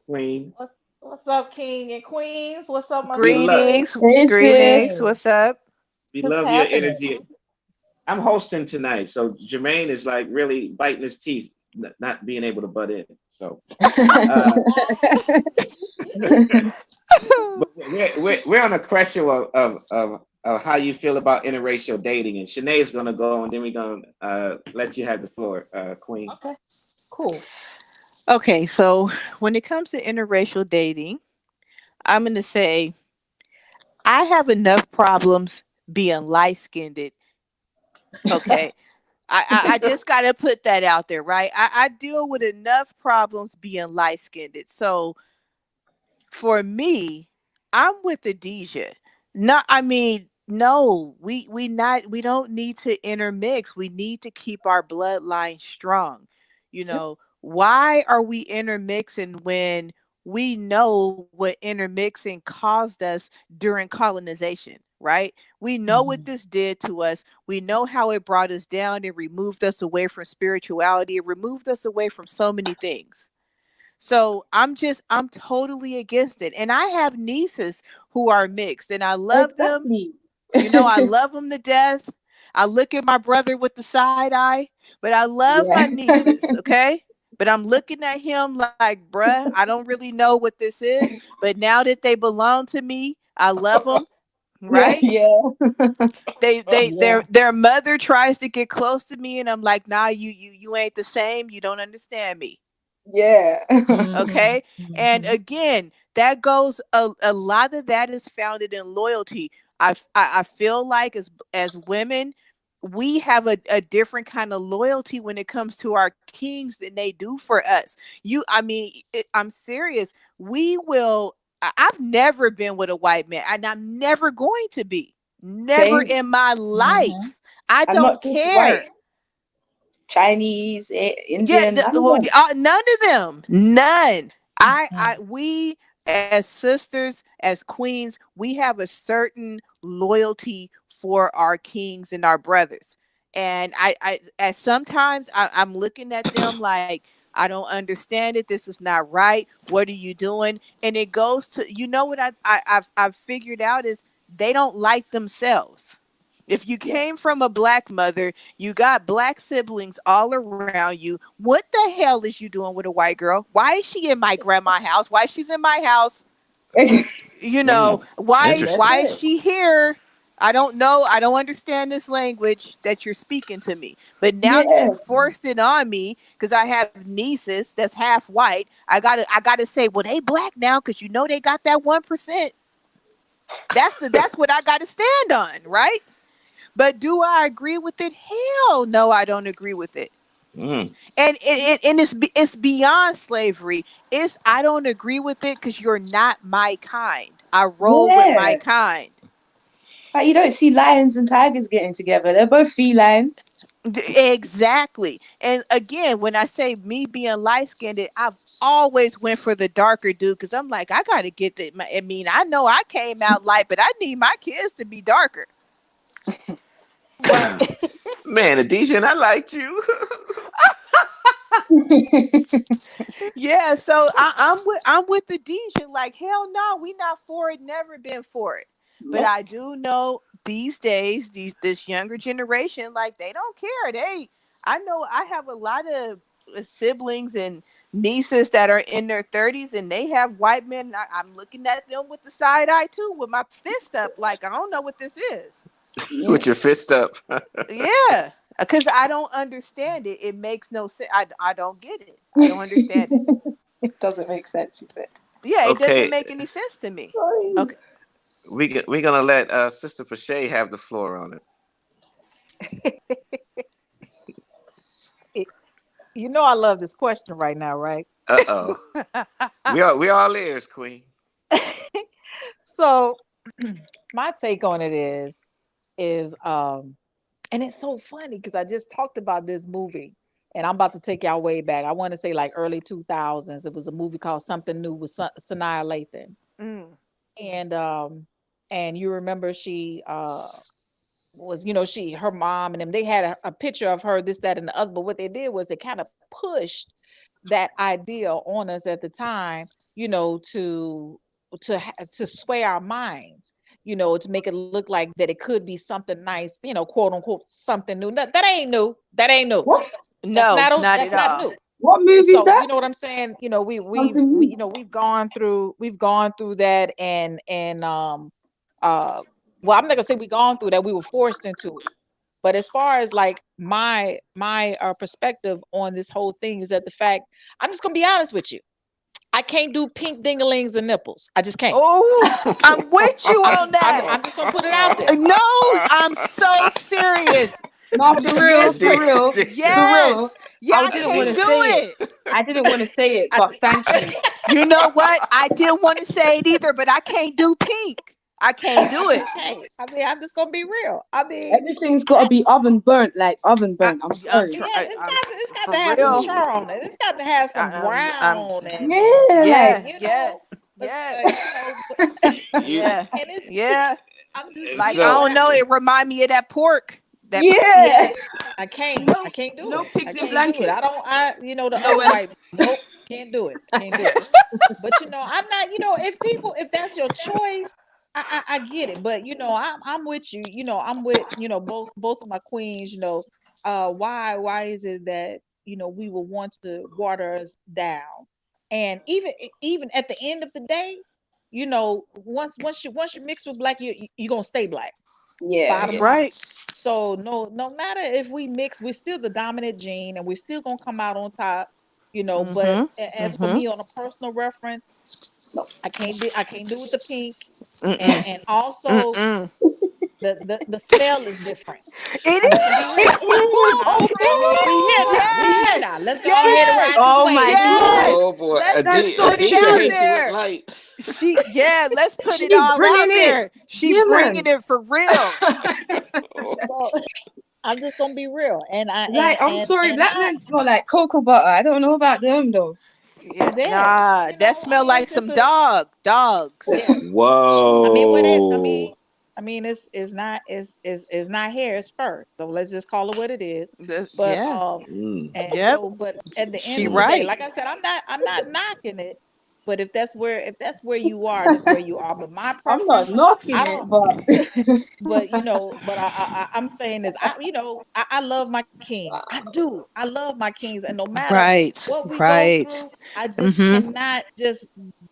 Queen. What's up, King and Queens? What's up, my We love sisters? Greetings. hey Greetings. sis. Hey, What's up? we what's love your happening? energy. I'm hosting tonight, so Jermaine is like really biting his teeth, not being able to butt in. So, uh, but we're on a question of how you feel about interracial dating, and Shanae's gonna go, and then we're gonna let you have the floor, Queen. Okay, cool. Okay, so when it comes to interracial dating, I'm going to say I have enough problems being light skinned. Okay. I just got to put that out there, right? I deal with enough problems being light skinned. So for me, I'm with Adesia. No, I mean, no, we don't need to intermix. We need to keep our bloodline strong. Yep. Why are we intermixing when we know what intermixing caused us during colonization, right? We know what Mhm. this did to us. We know how it brought us down. It removed us away from spirituality. It removed us away from so many things. So I'm totally against it. And I have nieces who are mixed and I love them. Exactly. I love them to death. I look at my brother with the side eye, but I love my Yeah. nieces, okay? But I'm looking at him like, bruh, I don't really know what this is. But now that they belong to me, I love them. Yeah, right? yeah, Yeah. Their mother tries to get close to me, and I'm like, nah, you ain't the same. You don't understand me. yeah. Mm-hmm. Okay. And Mm-hmm. again, that goes a lot of that is founded in loyalty. I feel like as women, we have a different kind of loyalty when it comes to our kings than they do for us. I mean, I'm serious. We will. I've never been with a white man, and I'm never going to be. Never Same. in my Mm-hmm. life. I I'm don't not just white. care. Chinese, Yeah, Indian, none of well, them. none of them, none. Mm-hmm. We as sisters, as queens, we have a certain loyalty for our kings and our brothers. And at sometimes I'm looking at them like, I don't understand it. This is not right. What are you doing? And it goes to, you know what I've figured out is they don't like themselves. If you Yeah. came from a black mother, you got black siblings all around you. What the hell is you doing with a white girl? Why is she in my grandma's house? Why she's in my house? You know, Mm, That's why interesting. is it. she here? I don't know. I don't understand this language that you're speaking to me. But now that Yeah. you forced it on me, because I have nieces that's half white, I gotta say, well, they black now because you know they got that 1%. That's what I gotta stand on, right? But do I agree with it? Hell no, I don't agree with it. Mm, And it's beyond slavery. It's I don't agree with it because you're not my kind. I roll with my Yeah. kind. Like you don't see lions and tigers getting together. They're both felines. Exactly. And again, when I say me being light skinned, I've always went for the darker dude because I'm like, I gotta get that. I mean, I know I came out light, but I need my kids to be darker. Right. man, Adesian, I liked you. Yeah, so I'm with the DJ. Like hell no, we not for it. Never been for it. But Nope. I do know these days, this younger generation, like they don't care. I know I have a lot of siblings and nieces that are in their 30s, and they have white men. And I'm looking at them with the side eye too, with my fist up, like I don't know what this is. Yeah. With your fist up. Yeah, because I don't understand it. It makes no sense. I don't get it. I don't understand it. It doesn't make sense, you said. Yeah, it doesn't Okay, make any sense to me. Sorry. Okay. we're gonna let Sister Pache have the floor on it. It- you know I love this question right now, right? Uh-oh. We all ears, Queen. So my take on it is and it's so funny because I just talked about this movie and I'm about to take y'all way back. I want to say like early 2000s. It was a movie called Something New with Sanaa Lathan. Mm. And and you remember she was, you know, she her mom and them, they had a picture of her, this, that, and the other. But what they did was they kind of pushed that idea on us at the time, you know, to sway our minds, you know, to make it look like that it could be something nice, you know, quote unquote something new. That ain't new. That ain't new. What? No, not That's at not all. new. What movie is So that? you know what I'm saying? You know, Something we new. you know, we've gone through that and uh well, I'm not gonna say we gone through that, we were forced into it. But as far as like my perspective on this whole thing is that the fact, I'm just gonna be honest with you. I can't do pink dingalings and nipples. I just can't. Oh, I'm with you I'm on just I'm that. I'm just gonna put it out there. No, I'm so serious. No, for real, Miss for Patricia, real, Addition. for real. yes. Yeah, I I didn't want can't to do Addition. say it. it. I didn't want to say it, I but just thank you. You know what? I didn't want to say it either, but I can't do pink. I can't I do just it. can't. I mean, I'm just gonna be real. I mean, Everything's got to be oven burnt, like oven I, burnt. I'm I'm sorry. trying. yeah, I'm it's got for to have some real. Ooh. char on it. It's got to have some I'm brown Yeah, and like yeah, you know, yes, but yes, you know, You yeah, and it's yeah. I'm just Like you I know so don't know. It remind me of that pork. yeah. yeah, I No, can't do no it. I pigs in can't do it. I blankets. don't. You know, the other Nowhere. white. Nope, can't do it. Can't do it. But you know, I'm not. You know, if that's your choice, I get it. But you know, I'm with you. You know, I'm with both of my queens. You know, why is it that we will want to water us down, and even at the end of the day. once you mix with black, you're gonna stay black. Yeah, Bottom That's yeah. line. right. So no matter if we mix, we're still the dominant gene, and we're still gonna come out on top. But Mm-hmm. as for Mm-hmm. me on a personal reference, no, I can't do with the pink, and Mm-mm. and also Mm-mm. the smell is different. I'm just gonna be It is. real. I mean, we here It is. now. We here Yes. now. Let's go ahead and Yes. ride this Oh wave. my We here. God. Yes. Oh boy, Let's That's put so it Adisha out true. hates it with there. light. Let's put it She's all bringing out it. there. She Yeah, bringing man. it for real. Oh, So I'm just gonna be real, and I and Like, I'm and sorry, and black I men smell like cocoa butter. I don't know about them though. Yeah. yeah, Nah, that I smell mean, like it's just some a dogs. yeah. I mean, what it? whoa. I mean, it's not hair, it's fur. So let's just call it what it is. But Yeah. Mm, and Yep. so, but at the end She of the mm. day, right. like I said, I'm not knocking it. But if that's where you are, that's where you are. But my I'm not preference, knocking I it, don't. but But I'm saying is I love my kings. I do. I love my kings, and no matter Right. what we go Right. through, I just Mm-hmm. cannot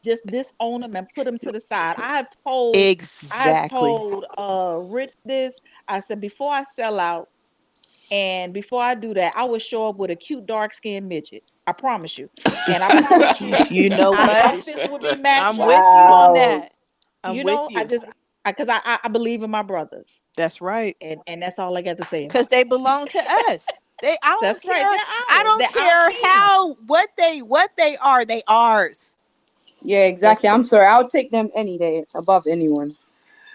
just disown them and put them to the side. I have Exactly. told Rich this. I said before I sell out and before I do that, I will show up with a cute dark skinned midget. I promise you. And I promise you You know our what? He outfits said will be that. I'm matching. with you on wow. that. I'm with I you. just because I believe in my brothers. That's right. And that's all I got to say Cause about they that. belong to us. I don't That's right. care. They're I ours. don't They're our care kings. how what they are. They ours. Yeah, That's exactly. it. I'm sorry. I'll take them any day above anyone.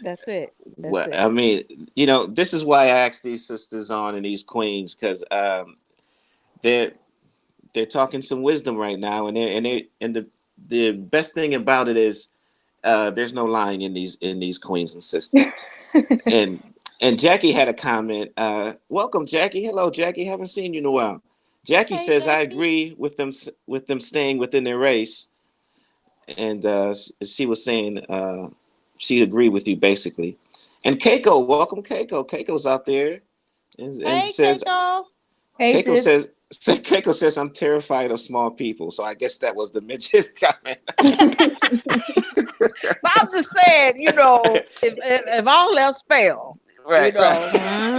That's it. That's Well, it. I mean, this is why I asked these sisters on and these queens because they're they're talking some wisdom right now, and the best thing about it is there's no lying in these queens and sisters. And Jackie had a comment. Welcome, Jackie. Hello, Jackie. Haven't seen you in a while. Jackie Hey, says I Jackie. agree with them staying within their race, and she was saying she agreed with you basically. And Keiko, welcome, Keiko. Keiko's out there, and Hey, says Keiko. Hey, Keiko sis. says Keiko says I'm terrified of small people. So I guess that was the midget comment. But I'm just saying, if all else fail, Right, right.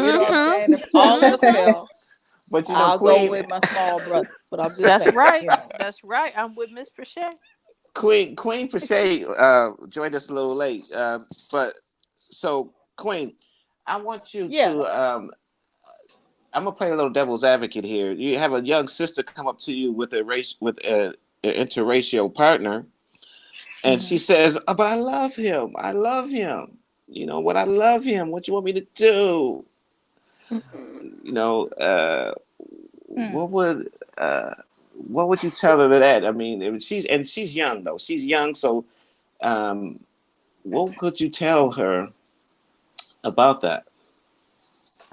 what I'm Mm-hmm. saying? If all else Mm-hmm. fail, But I'll go Queen, with my small brother. But I'm just That's saying, right. That's right. I'm with Miss Pache. Queen Fache joined us a little late. But so Queen, I want you Yeah. to. I'm gonna play a little devil's advocate here. You have a young sister come up to you with an interracial partner, and she Hmm. says, oh, "But I love him. I love him. You know what? I love him. What you want me to do? You know, Hmm. what would uh, what would you tell her to that? I mean, she's young though. She's young, so um, what could you tell her about that?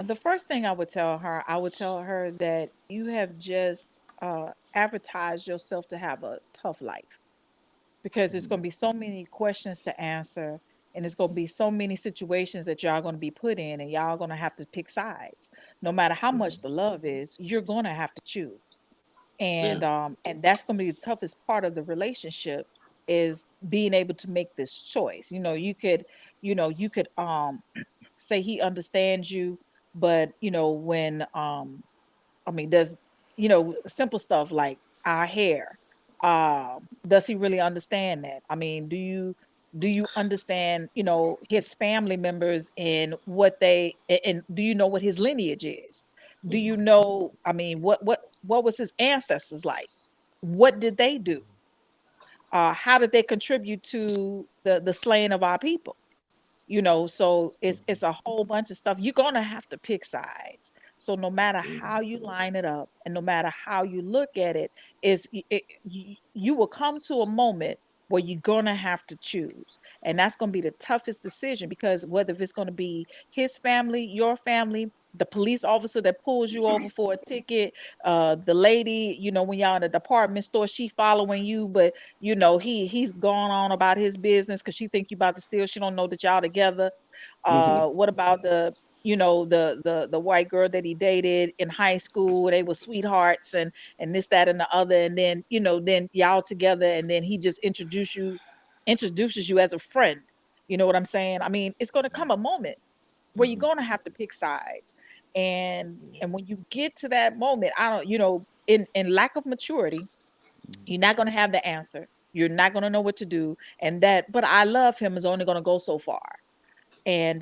The first thing I would tell her that you have just advertised yourself to have a tough life because there's going to be so many questions to answer and it's going to be so many situations that y'all going to be put in and y'all going to have to pick sides. No matter how much Mhm. the love is, you're going to have to choose. Yeah. And that's going to be the toughest part of the relationship is being able to make this choice. You could say he understands you, but when I mean, does simple stuff like our hair? Does he really understand that? I mean, do you understand his family members and and do you know what his lineage is? Do you know? I mean, what was his ancestors like? What did they do? How did they contribute to the slaying of our people? So it's a whole bunch of stuff. You're gonna have to pick sides. So no matter how you line it up and no matter how you look at it, you will come to a moment where you're gonna have to choose, and that's gonna be the toughest decision because whether if it's gonna be his family, your family, the police officer that pulls you over for a ticket, the lady, when y'all in a department store, she following you, but he's gone on about his business because she think you about to steal. She don't know that y'all together. Hmm. What about the white girl that he dated in high school? They were sweethearts and this, that, and the other. And then then y'all together and then he just introduced you introduces you as a friend. You know what I'm saying? I mean, it's going to come a moment where you're Mhm. going to have to pick sides. And when you get to that moment, I don't, in lack of maturity, Mhm. you're not going to have the answer. You're not going to know what to do. And that, but I love him is only going to go so far. And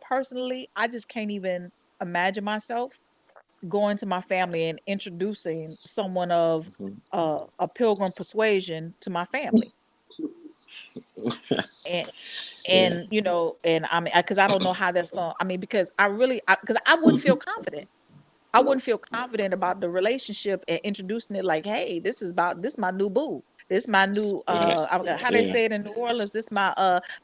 personally, I just can't even imagine myself going to my family and introducing someone of Mhm. a pilgrim persuasion to my family. And Yeah. and I mean, because I don't know how that's going. I mean, because because I wouldn't feel confident. I wouldn't feel confident about the relationship and introducing it like, hey, this my new boo. This my new Right. how they Yeah. say it in New Orleans, this my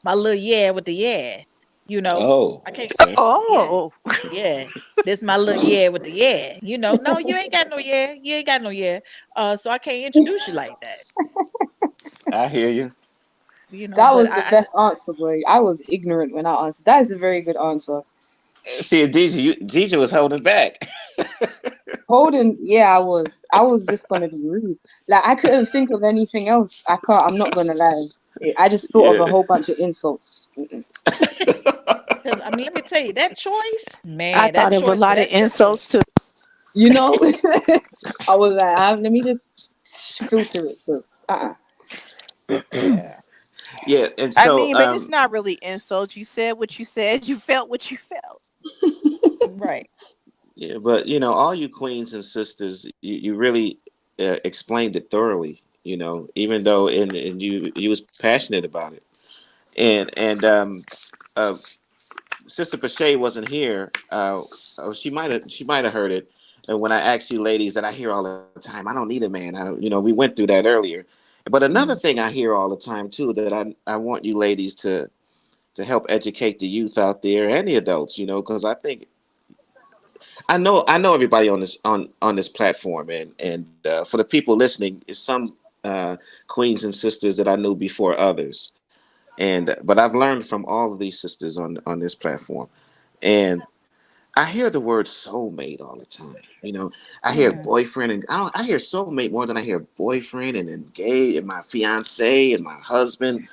little yeah with the yeah. You know. Oh, I can't okay. yeah. Oh, Yeah. This my little yeah with the yeah. No, you ain't got no yeah. You ain't got no yeah. So I can't introduce you like that. I hear you. That But was the best answer, boy. I was ignorant when I answered. That is a very good answer. See, DJ was holding back. Holden, yeah, I was. I was just gonna be rude. Like I couldn't think of anything else. I can't. I'm not gonna lie. I just thought of a Yeah. whole bunch of insults. Mm-mm. because I mean, let me tell you, that choice, I man, that thought of a choice for lot of that sister. insults too. You know, I was like, let me just filter it. 'Cause, Yeah. Yeah, and I so mean, but it's not really insults. You said what you said. You felt what you felt. Right. yeah, but all you queens and sisters, you really explained it thoroughly. Even though and you was passionate about it, and uh, Sister Pache wasn't here. She might have heard it. And when I asked you ladies that I hear all the time, I don't need a man. We went through that earlier. But another Mhm. thing I hear all the time too that I want you ladies to help educate the youth out there and the adults. Because I know everybody on this platform, and for the people listening, is some queens and sisters that I knew before others, but I've learned from all of these sisters on this platform, and I hear the word soulmate all the time. I hear Mm. boyfriend, and I hear soulmate more than I hear boyfriend and engaged and my fiance and my husband.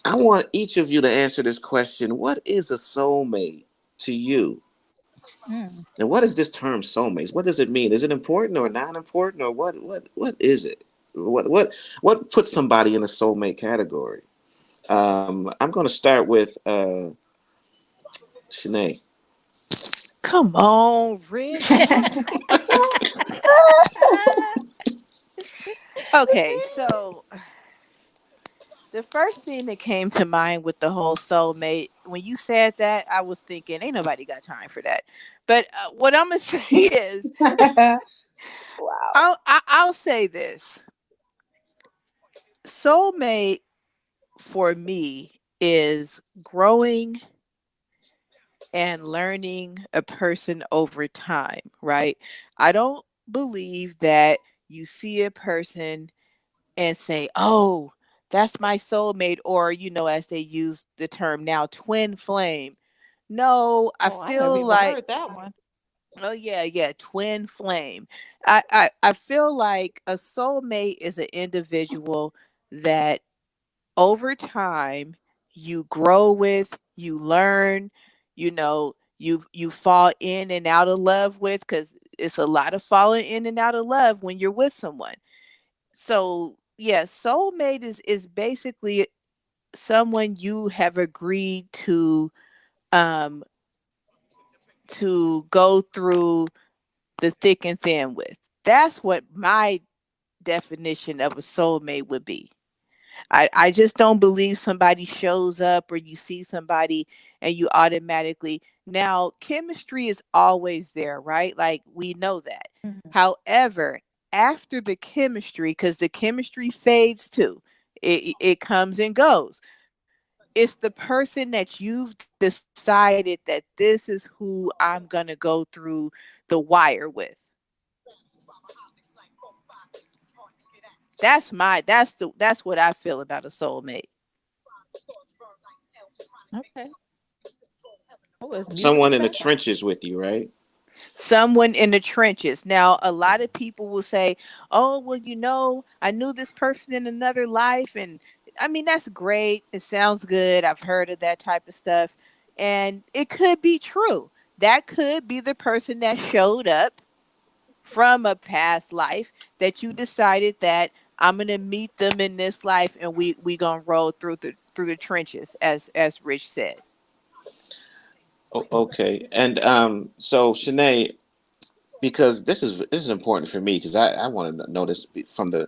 I want each of you to answer this question: what is a soulmate to you? Mm. And what is this term soulmates? What does it mean? Is it important or not important, or what is it? What puts somebody in a soulmate category? I'm going to start with Shanae. Come on, Rich. Okay, so the first thing that came to mind with the whole soulmate, when you said that, I was thinking, ain't nobody got time for that. But what I'm gonna say is, Wow. I'll say this: soulmate for me is growing and learning a person over time, right? I don't believe that you see a person and say, "Oh, that's my soulmate," or as they use the term now, twin flame. No, I Oh, I never feel even like, heard that one. oh yeah, yeah, twin flame. I feel like a soulmate is an individual that over time you grow with, you learn, you fall in and out of love with, because it's a lot of falling in and out of love when you're with someone. So yeah, soulmate is basically someone you have agreed um to go through the thick and thin with. That's what my definition of a soulmate would be. I just don't believe somebody shows up or you see somebody and you automatically, now chemistry is always there, right? Like we know that. Mhm. However, after the chemistry, because the chemistry fades too, it comes and goes. It's the person that you've decided that this is who I'm gonna go through the wire with. That's what I feel about a soulmate. Okay. Oh, it's music Someone in the in the background. trenches with you, right? Someone in the trenches. Now, a lot of people will say, "Oh, well, I knew this person in another life," and I mean that's great. It sounds good. I've heard of that type of stuff, and it could be true. That could be the person that showed up from a past life that you decided that I'm gonna meet them in this life, and we gonna roll through the trenches, as Rich said. Okay. And so Shanae, because this is important for me because I want to know this from the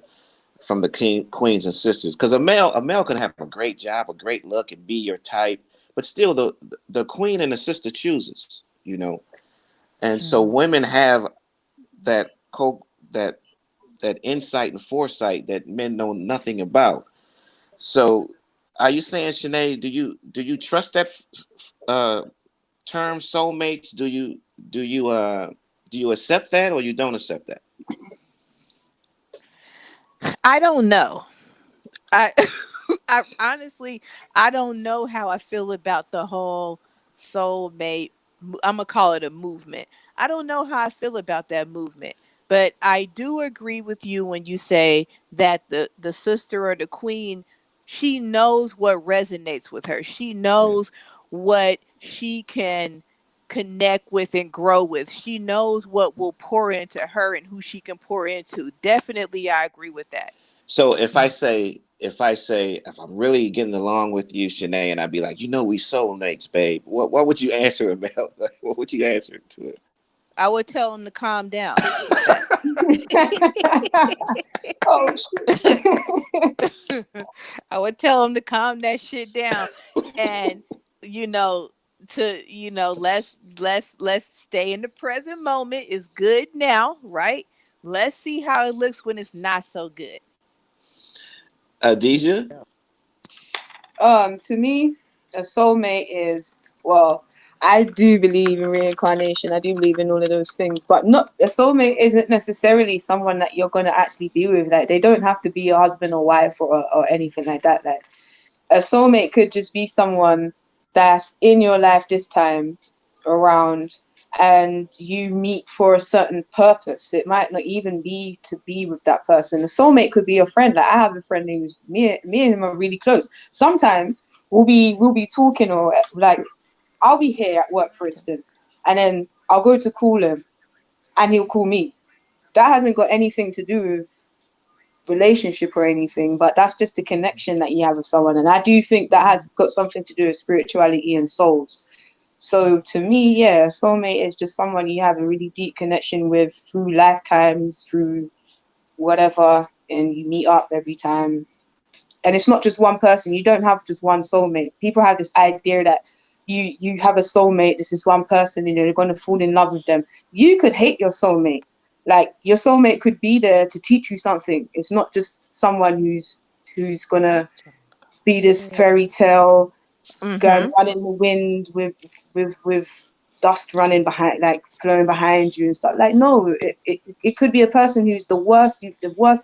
queens and sisters, because a male can have a great job, a great look, and be your type, but still the queen and the sister chooses, and so Mhm. women have that co that that insight and foresight that men know nothing about. So are you saying, Shanae, do you trust that uh term soulmates? Do you accept that, or you don't accept that? I don't know. I I honestly I don't know how I feel about the whole soulmate. I'm gonna call it a movement. I don't know how I feel about that movement, but I do agree with you when you say that the sister or the queen, she knows what resonates with her. She Yeah. knows what she can connect with and grow with. She knows what will pour into her and who she can pour into. Definitely, I agree with that. So if I'm really getting along with you, Shanae, and I'd be like, we soulmates, babe. What would you answer about? What would you answer to it? I would tell him to calm down with that. Oh shit. I would tell him to calm that shit down, and you know let's stay in the present moment. It's good now, right? Let's see how it looks when it's not so good. Adija? To me, a soulmate is, well, I do believe in reincarnation. I do believe in all of those things, but not a soulmate isn't necessarily someone that you're gonna actually be with. Like they don't have to be your husband or wife or anything like that. Like a soulmate could just be someone that's in your life this time around, and you meet for a certain purpose. It might not even be to be with that person. A soulmate could be a friend. Like I have a friend who's me and him are really close. Sometimes we'll be talking, or like I'll be here at work, for instance, and then I'll go to call him and he'll call me. That hasn't got anything to do with relationship or anything, but that's just the connection that you have with someone. And I do think that has got something to do with spirituality and souls. So to me, yeah, soulmate is just someone you have a really deep connection with through lifetimes, through whatever, and you meet up every time. And it's not just one person. You don't have just one soulmate. People have this idea that you have a soulmate. This is one person, and you're going to fall in love with them. You could hate your soulmate. Like your soulmate could be there to teach you something. It's not just someone who's gonna be this Yeah. fairy tale going Mm-hmm. run in the wind with dust running behind, like flowing behind you and stuff. Like no, it could be a person who's the worst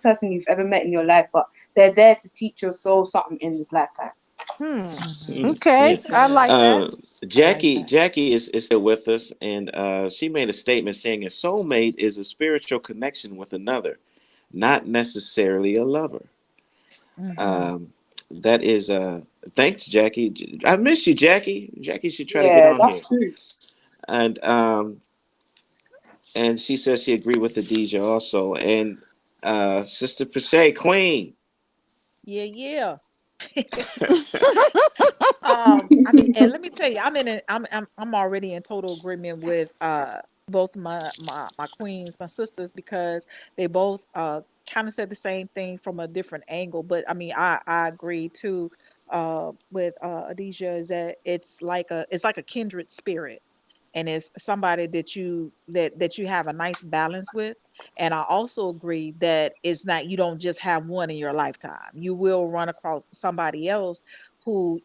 person you've ever met in your life, but they're there to teach your soul something in this lifetime. Hmm. Mhm. Yeah. Okay, I Yeah, like that. I like Jackie that. Jackie is still with us, and she made a statement saying a soulmate is a spiritual connection with another, not necessarily a lover. Mhm. Um, that is thanks, Jackie. I miss you, Jackie. Jackie should try to get Yeah, on that's here. true. And she says she agreed with the DJ also. And Sister Pache, Queen. Yeah, yeah. I mean, and let me tell you, I'm already in total agreement with both my queens, my sisters, because they both kind of said the same thing from a different angle. But I mean, I agree too with Adisha, is that it's like a kindred spirit, and it's somebody that you have a nice balance with. And I also agree that it's not, you don't just have one in your lifetime. You will run across somebody else who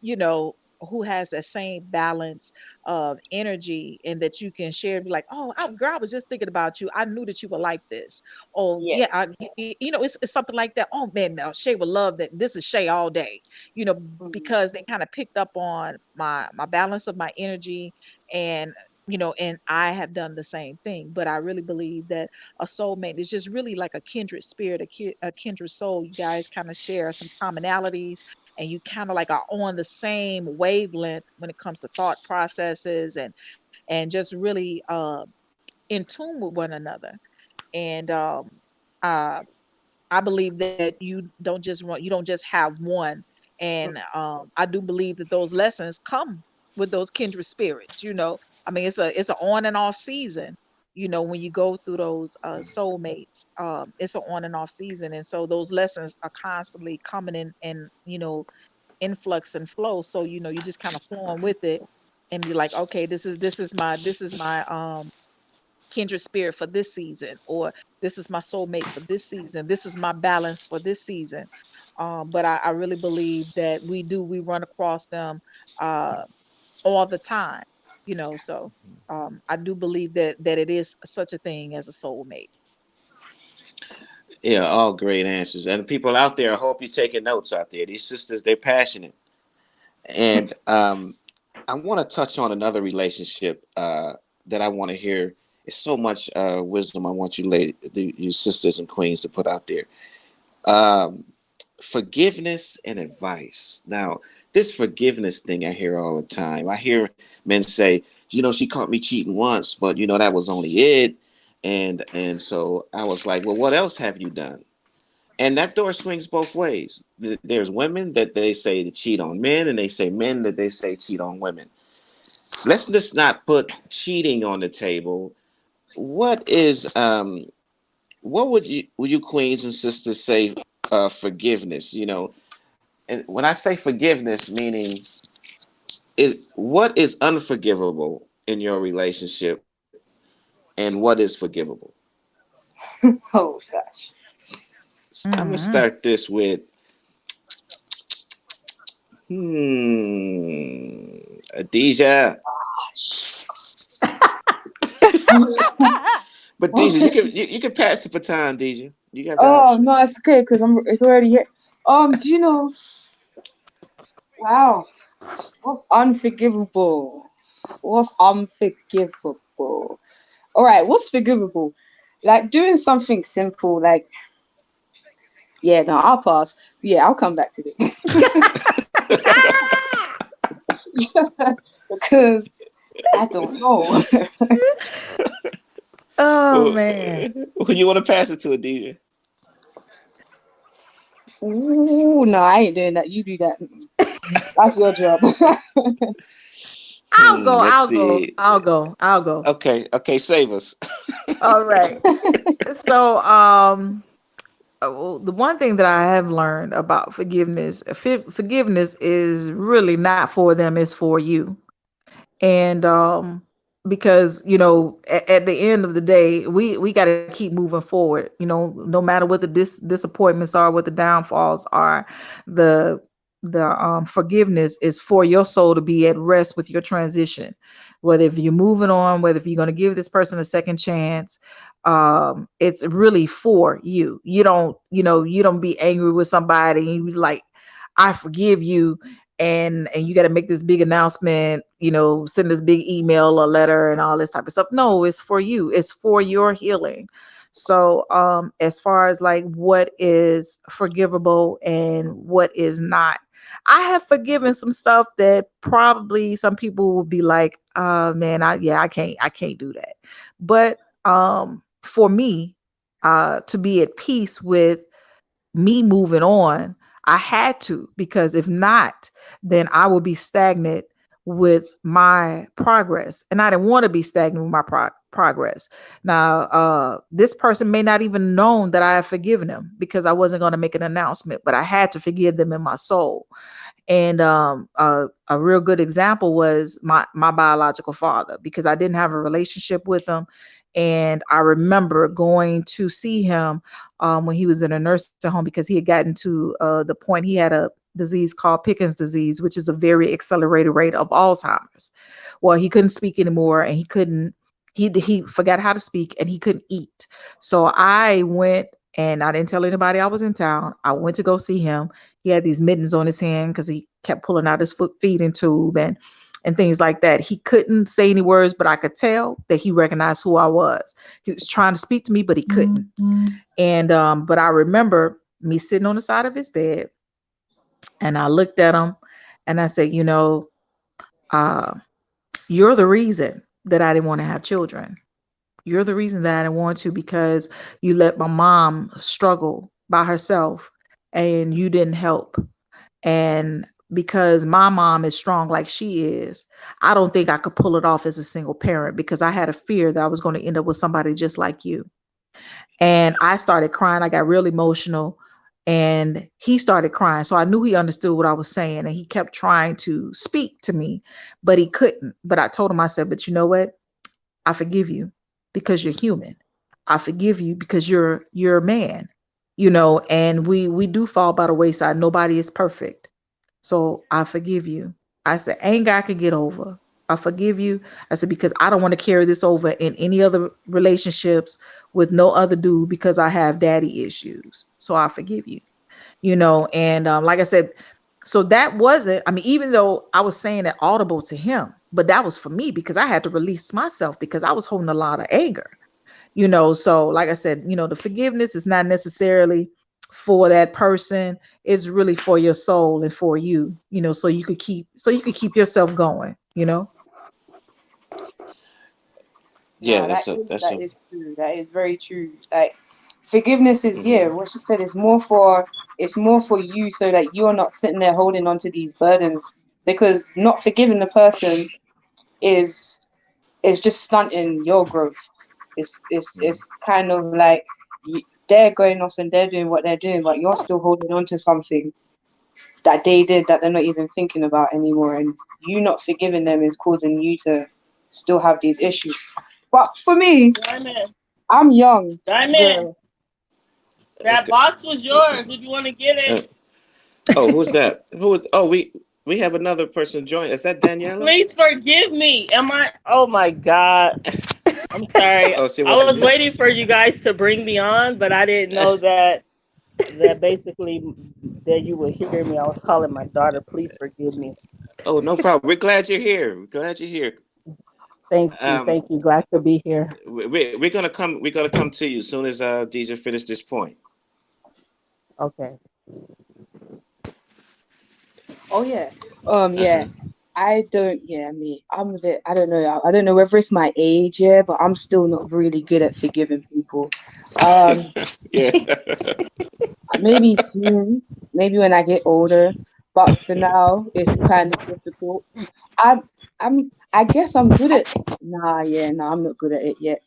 has that same balance of energy, and that you can share, be like, oh, girl, I was just thinking about you, I knew that you would like this. Oh Yeah. yeah, it's something like that. Oh man, now Shay would love that. This is Shay all day, you know Mhm. because they kind of picked up on my balance of my energy. And and I have done the same thing. But I really believe that a soulmate is just really like a kindred spirit, a kindred soul. You guys kind of share some commonalities, and you kind of like are on the same wavelength when it comes to thought processes, and just really in tune with one another. And uh, I believe that you don't just have one. And I do believe that those lessons come with those kindred spirits. I mean, it's a on and off season. When you go through those soulmates, it's an on and off season, and so those lessons are constantly coming in, influx and flow. So you just kind of flowing with it, and be like, okay, this is my kindred spirit for this season, or this is my soulmate for this season, this is my balance for this season. But I really believe that we run across them uh all the time. So I do believe that it is such a thing as a soulmate. Yeah, all great answers. And the people out there, I hope you're taking notes out there. These sisters, they're passionate. And I want to touch on another relationship that I want to hear. It's so much wisdom I want you sisters and queens to put out there. Um, Forgiveness and advice. Now, this forgiveness thing I hear all the time. I hear men say, she caught me cheating once, but that was only it. And so I was like, well, what else have you done? And that door swings both ways. There's women that they say to cheat on men, and they say men that they say cheat on women. Let's just not put cheating on the table. What is what would you queens and sisters say forgiveness? And when I say forgiveness, meaning is what is unforgivable in your relationship, and what is forgivable? Oh gosh. I'm gonna Hmm. start this with Adija. But Deja, you can pass the baton, Deja. You got the Oh option. no, it's okay because it's already here. Do you know? Wow, what's unforgivable? What's unforgivable? All right, what's forgivable? Like doing something simple, like yeah, no, I'll pass. Yeah, I'll come back to this because I don't know. Oh Who man. who you want to pass it to, Deja? Ooh, no, I ain't doing that. You do that. Mm-mm. That's your job. I'll go, Let's I'll go, see. I'll go, I'll go. Okay, okay, save us. All right. So, well, the one thing that I have learned about forgiveness, forgiveness is really not for them, it's for you. And because at the end of the day, we got to keep moving forward, no matter what the disappointments are, what the downfalls are. The the forgiveness is for your soul to be at rest with your transition, whether if you're moving on, whether if you're going to give this person a second chance. It's really for you. You don't be angry with somebody and you like, I forgive you, and you got to make this big announcement, send this big email or letter and all this type of stuff. No, it's for you, it's for your healing. So as far as like what is forgivable and what is not, I have forgiven some stuff that probably some people will be like, man, I can't do that. But for me, to be at peace with me moving on, I had to, because if not, then I would be stagnant with my progress. And I didn't want to be stagnant with my progress. Now, this person may not even known that I have forgiven them because I wasn't going to make an announcement, but I had to forgive them in my soul. And a real good example was my biological father, because I didn't have a relationship with him. And I remember going to see him when he was in a nursing home, because he had gotten to the point he had a disease called Pickens disease, which is a very accelerated rate of Alzheimer's. Well, he couldn't speak anymore, and he forgot how to speak, and he couldn't eat. So I went, and I didn't tell anybody I was in town. I went to go see him. He had these mittens on his hand because he kept pulling out his foot feeding tube, and things like that. He couldn't say any words, but I could tell that he recognized who I was. He was trying to speak to me, but he couldn't. And but I remember me sitting on the side of his bed, and I looked at him, and I said, uh, you're the reason that I didn't want to have children. You're the reason that I didn't want to, because you let my mom struggle by herself and you didn't help. And because my mom is strong like she is, I don't think I could pull it off as a single parent, because I had a fear that I was going to end up with somebody just like you. And I started crying. I got real emotional, and he started crying. So I knew he understood what I was saying, and he kept trying to speak to me, but he couldn't. But I told him, I said, but you know what? I forgive you because you're human. I forgive you because you're a man, and we do fall by the wayside. Nobody is perfect. So I forgive you. I said, anger I could get over. I forgive you. I said, because I don't want to carry this over in any other relationships with no other dude, because I have daddy issues. So I forgive you, and like I said, so that wasn't, I mean, even though I was saying it audible to him, but that was for me because I had to release myself, because I was holding a lot of anger. So like I said, the forgiveness is not necessarily for that person. It's really for your soul and for you, so you could keep yourself going. Yeah, No, that is true. That is very true. Like forgiveness is, yeah, mhm. what she said is more for you, so that you're not sitting there holding on to these burdens, because not forgiving the person is is just stunting your growth. Mhm. It's kind of like they're going off and they're doing what they're doing, but you're still holding on to something that they did that they're not even thinking about anymore, and you not forgiving them is causing you to still have these issues. But for me, Diamond, I'm young, Diamond, girl. that Okay. box was yours if you want to get Uh, it. oh, who's that? Who is? Oh, we have another person join. Is that Daniela? Please forgive me. Am I? Oh my God. I'm sorry. Oh, she I wants to was be. waiting for you guys to bring me on, but I didn't know that basically that you would hear me. I was calling my daughter. Please forgive me. Oh, no problem. We're glad you're here. We're glad you're here. Thank you. Um, Thank you. Glad to be here. we're gonna come. We're gonna come to you as soon as DJ finish this point. Okay. Oh yeah. Uh Yeah. huh. I don't. Yeah. Me. I'm a bit. I don't know. I don't know whether it's my age. Yeah, but I'm still not really good at forgiving people. Um. Yeah. Maybe soon. Maybe when I get older. But for now, it's kind of difficult. I'm. I guess I'm good at. Nah. Yeah. No, I'm not good at it yet.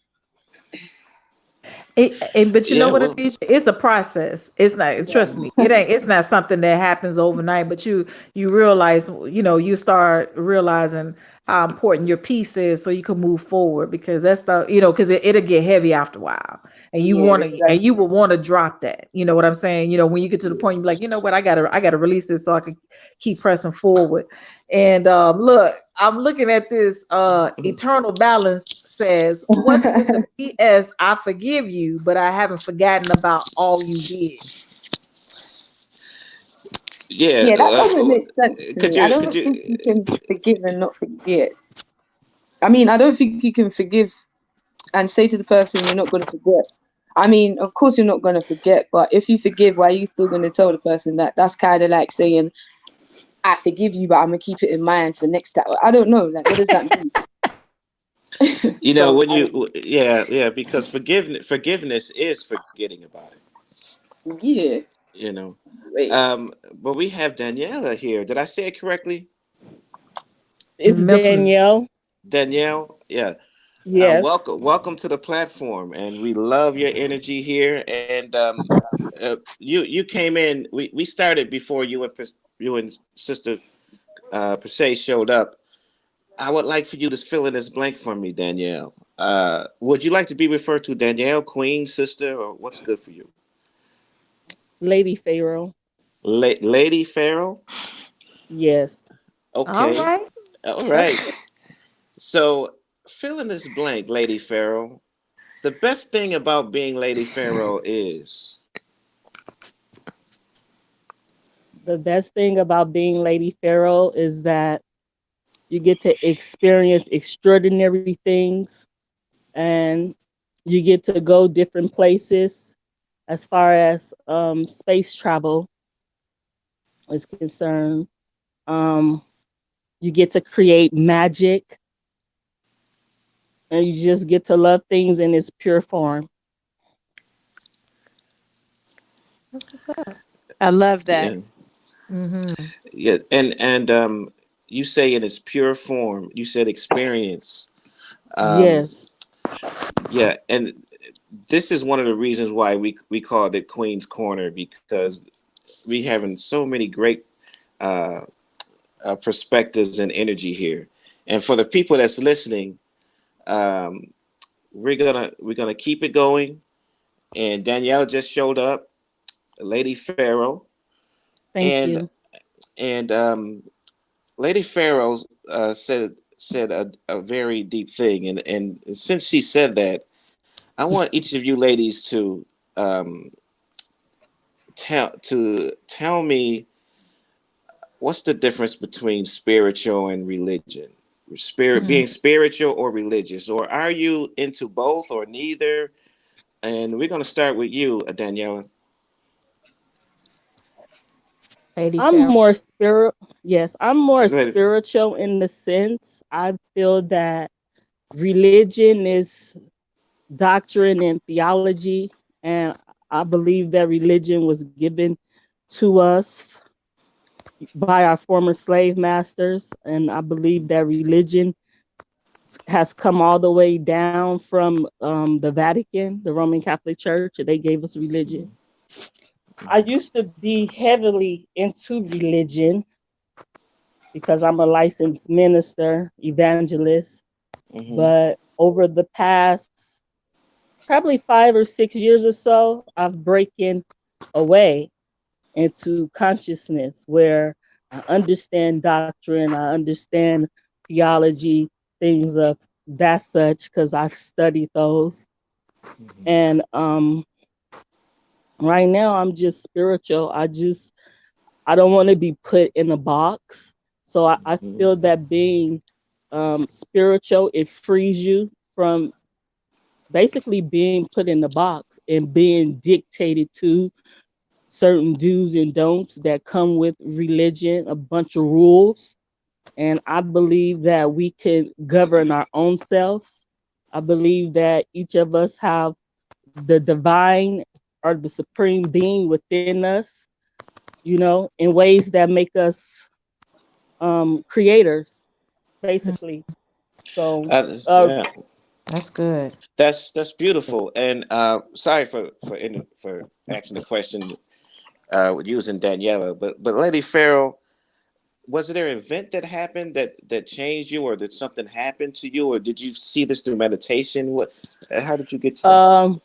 But you know Yeah. what, Well. Alicia? It's a process. It's not, trust me, Yeah. it's not something that happens overnight, but you realize, you start realizing how important your piece is, so you can move forward, because that's because it'll get heavy after a while. And Yeah. you Exactly. will want to drop that. You know what I'm saying? When you get to the point, you're like, you know what, I gotta release this so I can keep pressing forward. And look, I'm looking at this. Eternal Balance says, what's with the BS? I forgive you, but I haven't forgotten about all you did. Yeah. Yeah. That doesn't make sense to Could me. I you? Could don't think you? you can forgive and not forget. I mean, I don't think you can forgive and say to the person you're not going to forget. I mean, of course you're not going to forget, but if you forgive, why are you still going to tell the person that? That's kind of like saying, I forgive you, but I'm going to keep it in mind for next time. I don't know. Like, what does that mean? So, When I don't yeah, because forgiveness is forgetting about it. know. Yeah. You know. Wait. But we have Daniela here. Did I say it correctly? It's Milton. Danielle. Danielle. Yeah. Yes. Welcome to the platform, and we love your energy here. And you came in. We started before you and Sister Persay showed up. I would like for you to fill in this blank for me, Danielle. Would you like to be referred to Danielle, Queen, Sister, or what's good for you? Lady Pharaoh. Lady Farrell. Yes. All Okay. right. All That's right. So fill in this blank, Lady Farrell. The best thing about being Lady Pharaoh is. The best thing about being Lady Pharaoh is that You get to experience extraordinary things, and you get to go different places as far as space travel is concerned. Um, you get to create magic, and you just get to love things in its pure form. That's what's up. I love that. Yeah, Mm-hmm. yeah, and you say in its pure form. You said experience. Um, Yes. yeah, and this is one of the reasons why we called it Queen's Corner, because we having so many great uh, perspectives and energy here. And for the people that's listening, um, we're gonna keep it going. And Danielle just showed up, Lady Pharaoh, Thank and you. and Lady Pharaoh said a very deep thing, and since she said that, I want each of you ladies to um, tell me what's the difference between spiritual and religion. Spirit Mm. being spiritual or religious, or are you into both or neither? And we're gonna start with you, Daniela. Lady I'm Farrell. more spirit. Yes, I'm more spiritual in the sense I feel that religion is doctrine and theology, and I believe that religion was given to us by our former slave masters, and I believe that religion has come all the way down from the Vatican, the Roman Catholic Church, and they gave us religion. I used to be heavily into religion because I'm a licensed minister, evangelist, Mm-hmm. but over the past probably 5 or 6 years or so, I've breaking away into consciousness where I understand doctrine, I understand theology, things of that such, because I've studied those. And right now I'm just spiritual. I don't want to be put in a box. So I feel that being spiritual, it frees you from basically being put in the box and being dictated to certain do's and don'ts that come with religion, a bunch of rules. And I believe that we can govern our own selves. I believe that each of us have the divine or the supreme being within us, in ways that make us creators, Mm. basically. So, Yeah, That's good. that's beautiful. And sorry for asking the question using Daniela, but Lady Farrell, was there an event that happened that changed you, or did something happen to you, or did you see this through meditation? What? How did you get to that? um,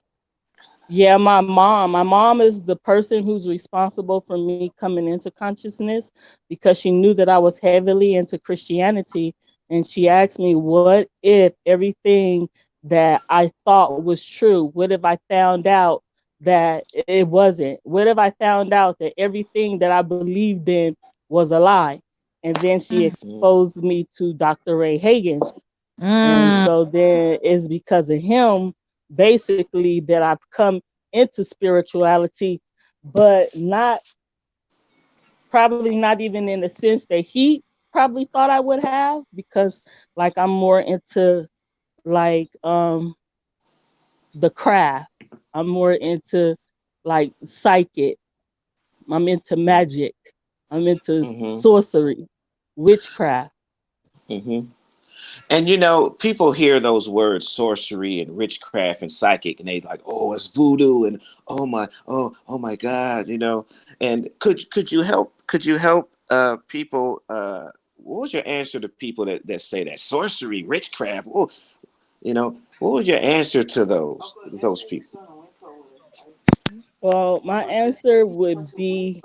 yeah, my mom. My mom is the person who's responsible for me coming into consciousness because she knew that I was heavily into Christianity. And she asked me, what if everything that I thought was true? What if I found out that it wasn't? What if I found out that everything that I believed in was a lie? And then she Mm. exposed me to Dr. Ray Hagen's. And Mm. so then it's because of him basically that I've come into spirituality, but not probably not even in the sense that he probably thought I would have, because like I'm more into like the craft. I'm more into like psychic. I'm into magic. I'm into Mm-hmm. sorcery, witchcraft. Mm-hmm. And people hear those words sorcery and witchcraft and psychic, and they like, oh, it's voodoo, and oh my God, And could you help people? What was your answer to people that say that sorcery, witchcraft? Oh, what was your answer to those people? Well, my answer would be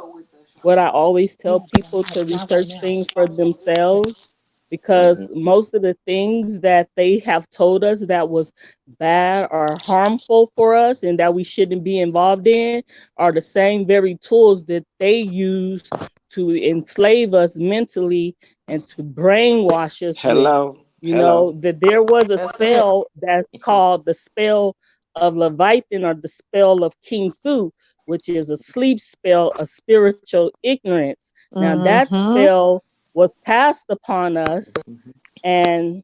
what I always tell people, to research things for themselves. because most of the things that they have told us that was bad or harmful for us and that we shouldn't be involved in are the same very tools that they use to enslave us mentally and to brainwash us with. Hello, You know, hello. that there was a That's it. spell that's called the spell of Leviathan or the spell of King Thu, which is a sleep spell of spiritual ignorance. Now, that Mm-hmm. spell was cast upon us, Mhm. and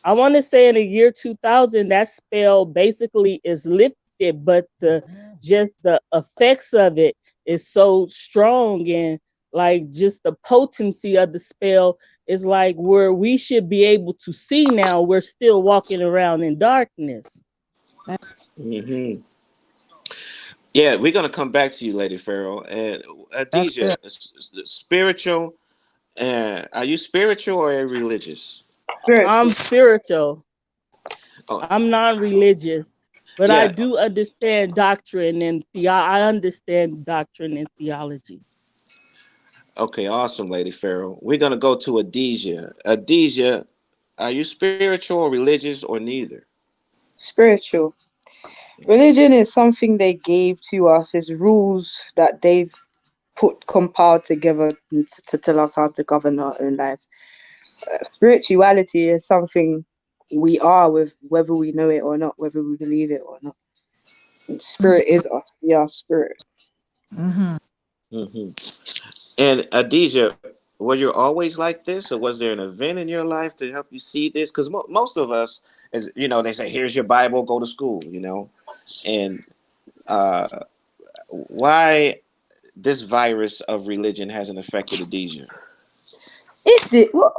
I want to say in the year 2000, that spell basically is lifted, but the effects of it is so strong, and like just the potency of the spell is like where we should be able to see now. We're still walking around in darkness. Mhm. Yeah, we're gonna come back to you, Lady Pharaoh. And That's Adija, good. spiritual. Are you spiritual or religious? I'm Spiritual. spiritual. Oh, I'm non-religious, but I yeah. do understand doctrine and I understand doctrine and theology. Okay, awesome, Lady Pharaoh. We're gonna go to Adija. Adija, are you spiritual, religious, or neither? Spiritual. Religion is something they gave to us, is rules that they've put compiled together to tell us how to govern our own lives. Spirituality is something we are with whether we know it or not, whether we believe it or not. And spirit is us. We are spirit. Mm-hmm. Hmm. And Adija, were you always like this, or was there an event in your life to help you see this? Because most of us, as you know, they say, "Here's your Bible, go to school." And uh, why this virus of religion hasn't affected Adija? It did. Well,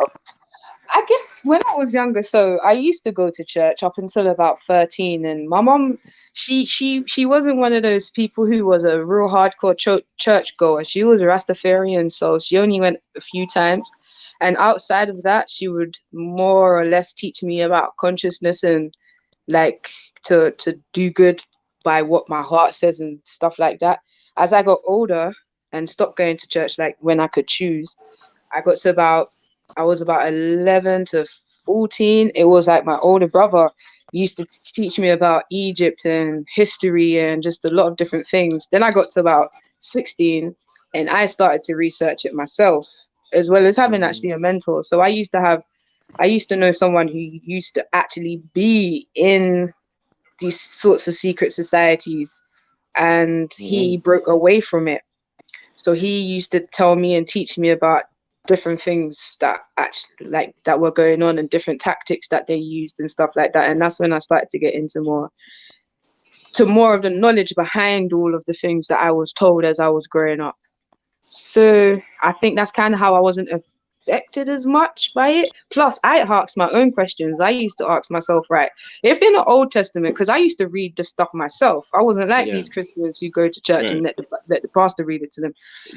I guess when I was younger, so I used to go to church up until about 13, and my mom, she wasn't one of those people who was a real hardcore church goer. She was a Rastafarian, so she only went a few times, and outside of that, she would more or less teach me about consciousness and like to do good by what my heart says and stuff like that. As I got older and stopped going to church, like when I could choose, I got to about I was about 11 to 14. It was like my older brother used to teach me about Egypt and history and just a lot of different things. Then I got to about 16 and I started to research it myself, as well as having Hmm. actually a mentor. So I used to know someone who used to actually be in these sorts of secret societies, and Hmm. he broke away from it. So he used to tell me and teach me about different things that actually like that were going on and different tactics that they used and stuff like that. And that's when I started to get into more of the knowledge behind all of the things that I was told as I was growing up. So I think that's kind of how I wasn't affected as much by it. Plus, I asked my own questions. I used to ask myself, right, if in the Old Testament, because I used to read the stuff myself, I wasn't like Yeah. these Christians who go to church and Right. let the pastor read it to them.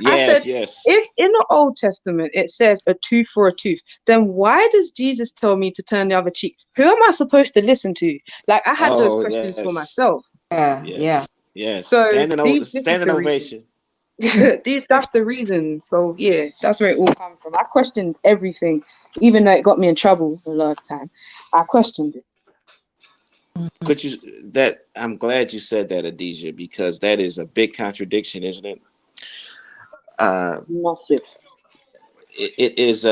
I said, Yes. Yes. if in the Old Testament it says a tooth for a tooth, then why does Jesus tell me to turn the other cheek? Who am I supposed to listen to? Like, I had those Oh questions for yes. myself. Yeah, yeah. Yes. Yes. So this is Standing the reason. ovation. That's the reason. So yeah, that's where it all comes from. I questioned everything, even though it got me in trouble a lot of time. I questioned it. Could you that I'm glad you said that, Adija, because that is a big contradiction, isn't it? Uh, Massive. it is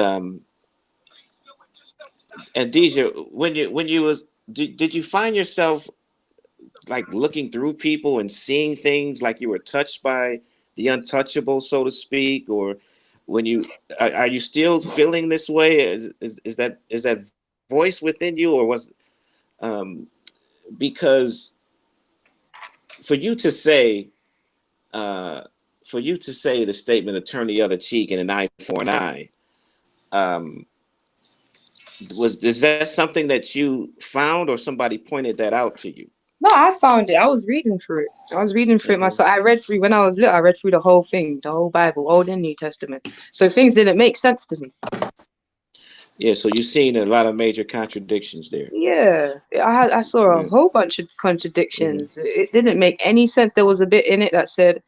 Adija, when you was did you find yourself like looking through people and seeing things like you were touched by the untouchable, so to speak, or when you are you still feeling this way? Is that voice within you, or was um because for you to say uh, for you to say the statement of turn the other cheek and an eye for an eye, um, was is that something that you found or somebody pointed that out to you? No, I found it. I was reading through it. I was reading through it Hmm. myself. I read through when I was little. I read through the whole thing, the whole Bible, Old and New Testament. So things didn't make sense to me. Yeah, so you've seen a lot of major contradictions there. Yeah, I saw a Yeah. whole bunch of Hmm. contradictions. It didn't make any sense. There was a bit in it that said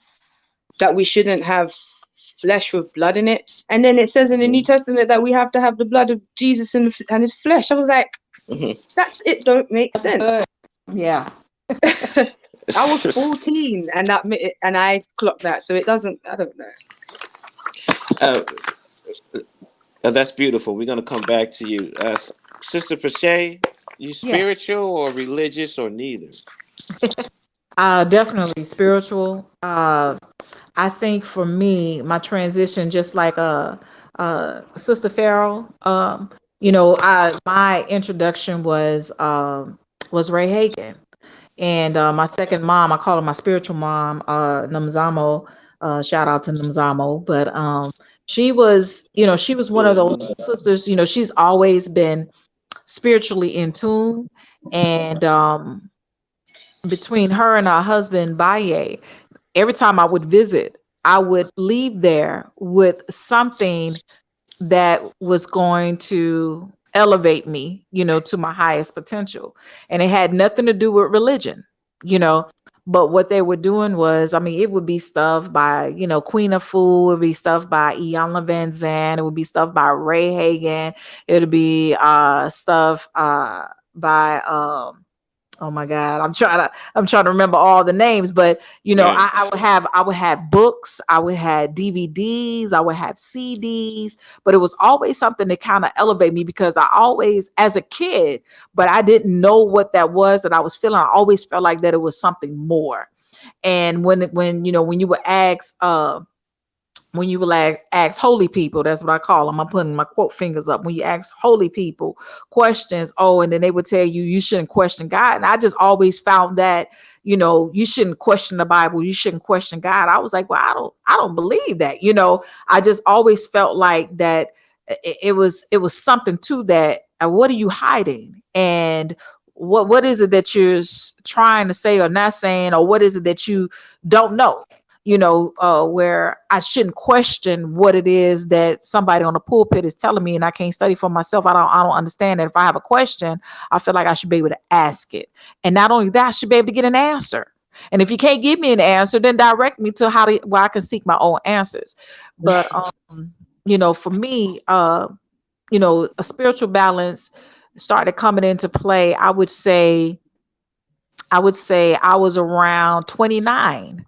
that we shouldn't have flesh with blood in it. And then it says in the New Mhm. Testament that we have to have the blood of Jesus and his flesh. I was like, Mhm. that it don't make That's good. sense. Yeah. I was 14 and and I clocked that, so it doesn't. I don't know. uh, that's beautiful. We're gonna come back to you, Sister Pache. You Yeah. spiritual or religious or neither? Definitely spiritual. I think for me, my transition, just like Sister Farrell, I my introduction was Ray Hagan, and my second mom, I call her my spiritual mom, Namzamo. Shout out to Namzamo, but she was one of those sisters. She's always been spiritually in tune, and between her and her husband Baye, every time I would visit, I would leave there with something that was going to elevate me, to my highest potential. And it had nothing to do with religion, you know. But what they were doing was, I mean, it would be stuff by, Queen of Fu, it would be stuff by Iyanla Van Zandt, it would be stuff by Ray Hagan, it would be stuff by oh my God, I'm trying to remember all the names, but Right. I would have books, I would have DVDs, I would have CDs, but it was always something to kind of elevate me because I always, as a kid, but I didn't know what that was that I was feeling. I always felt like that it was something more. And when you would ask holy people, that's what I call them. I'm putting my quote fingers up. When you ask holy people questions, and then they would tell you shouldn't question God. And I just always found that, you shouldn't question the Bible, you shouldn't question God. I was like, well, I don't believe that. I just always felt like that it was something to that. And what are you hiding? And what is it that you're trying to say or not saying, or what is it that you don't know? Where I shouldn't question what it is that somebody on the pulpit is telling me, and I can't study for myself. I don't understand that. If I have a question, I feel like I should be able to ask it. And not only that, I should be able to get an answer. And if you can't give me an answer, then direct me to where I can seek my own answers. But for me, a spiritual balance started coming into play. I would say I was around 29,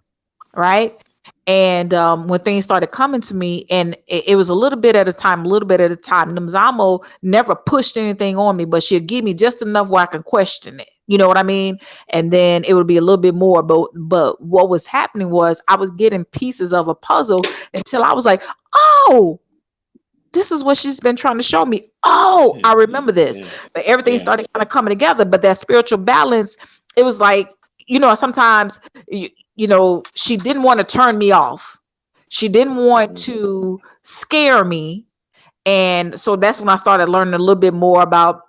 right? And when things started coming to me, and it was a little bit at a time, a little bit at a time. Namzamo never pushed anything on me, but she'd give me just enough where I can question it. You know what I mean? And then it would be a little bit more. But what was happening was I was getting pieces of a puzzle until I was like, oh, this is what she's been trying to show me. Oh, Yeah. I remember this. Yeah. But everything Yeah. started kind of coming together. But that spiritual balance, it was like, sometimes, she didn't want to turn me off. She didn't want Mhm. to scare me. And so that's when I learned a little bit more about